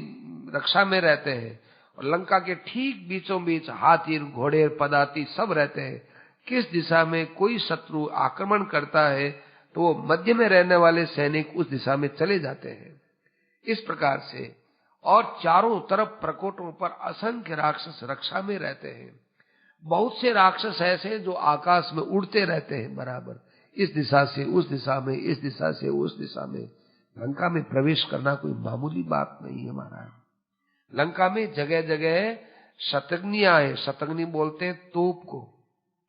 रक्षा में रहते हैं, और लंका के ठीक बीचों बीच हाथी घोड़े पदाती सब रहते हैं। किस दिशा में कोई शत्रु आक्रमण करता है तो वो मध्य में रहने वाले सैनिक उस दिशा में चले जाते हैं। इस प्रकार से, और चारों तरफ प्रकोटों पर असंख्य राक्षस रक्षा में रहते हैं। बहुत से राक्षस ऐसे जो आकाश में उड़ते रहते हैं बराबर, इस दिशा से उस दिशा में, इस दिशा से उस दिशा में। लंका में प्रवेश करना कोई मामूली बात नहीं है महाराज। लंका में जगह जगह शतग्नियां है, शतग्नि बोलते हैं तोप को,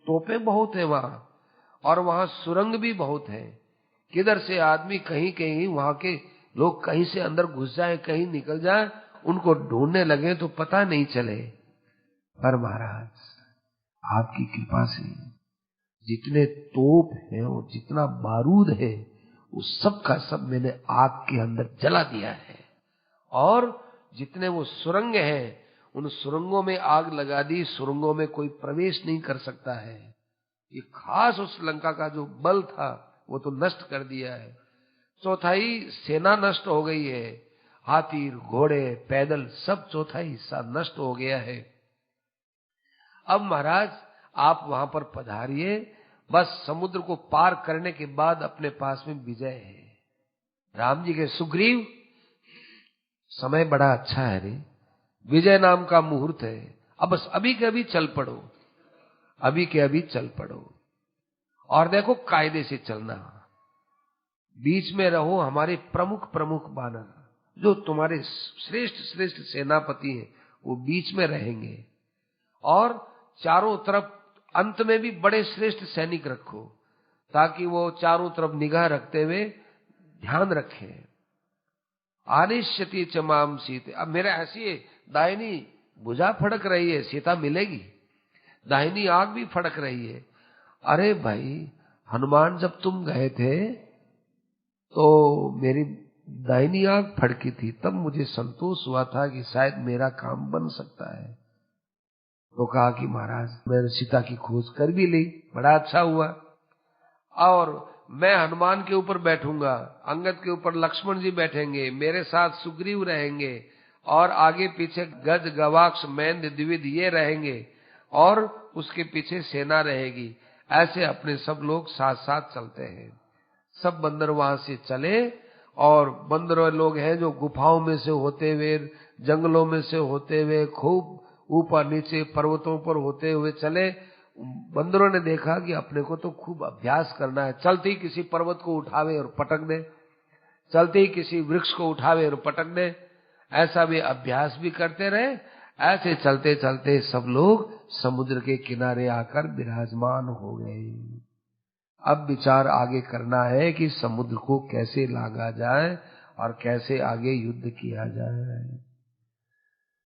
तोपें बहुत है वहां, और वहां सुरंग भी बहुत है। किधर से आदमी कहीं कहीं वहां के लोग कहीं से अंदर घुस जाए, कहीं निकल जाए, उनको ढूंढने लगे तो पता नहीं चले। पर महाराज आपकी कृपा से जितने तोप हैं और जितना बारूद है, उस सब का सब मैंने आग के अंदर जला दिया है। और जितने वो सुरंग हैं, उन सुरंगों में आग लगा दी, सुरंगों में कोई प्रवेश नहीं कर सकता है। ये खास उस लंका का जो बल था वो तो नष्ट कर दिया है। चौथाई सेना नष्ट हो गई है, हाथी घोड़े पैदल सब चौथाई हिस्सा नष्ट हो गया है। अब महाराज आप वहां पर पधारिए, बस समुद्र को पार करने के बाद अपने पास में विजय है। राम जी के सुग्रीव, समय बड़ा अच्छा है रे, विजय नाम का मुहूर्त है, अब बस अभी के अभी चल पड़ो, अभी के अभी चल पड़ो। और देखो कायदे से चलना, बीच में रहो हमारे प्रमुख प्रमुख बानर, जो तुम्हारे श्रेष्ठ श्रेष्ठ सेनापति हैं वो बीच में रहेंगे, और चारों तरफ अंत में भी बड़े श्रेष्ठ सैनिक रखो, ताकि वो चारों तरफ निगाह रखते हुए ध्यान रखें। आनिश्यति चमाम सीते, अब मेरा ऐसी दाहिनी भुजा फड़क रही है, सीता मिलेगी, दाहिनी आंख भी फड़क रही है। अरे भाई हनुमान जब तुम गए थे तो मेरी दाहिनी आंख फड़की थी, तब मुझे संतोष हुआ था कि शायद मेरा काम बन सकता है। तो कहा कि महाराज मैंने सीता की खोज कर भी ली, बड़ा अच्छा हुआ, और मैं हनुमान के ऊपर बैठूंगा, अंगद के ऊपर लक्ष्मण जी बैठेंगे, मेरे साथ सुग्रीव रहेंगे, और आगे पीछे गज गवाक्ष मैंद द्विविद ये रहेंगे, और उसके पीछे सेना रहेगी। ऐसे अपने सब लोग साथ साथ चलते हैं। सब बंदर वहां से चले, और बंदर लोग हैं जो गुफाओं में से होते हुए, जंगलों में से होते हुए, खूब ऊपर नीचे पर्वतों पर होते हुए चले। बंदरों ने देखा कि अपने को तो खूब अभ्यास करना है, चलते ही किसी पर्वत को उठावे और पटक दे, चलते ही किसी वृक्ष को उठावे और पटक दे, ऐसा भी अभ्यास भी करते रहे। ऐसे चलते चलते सब लोग समुद्र के किनारे आकर विराजमान हो गए। अब विचार आगे करना है कि समुद्र को कैसे लांघा जाए और कैसे आगे युद्ध किया जाए।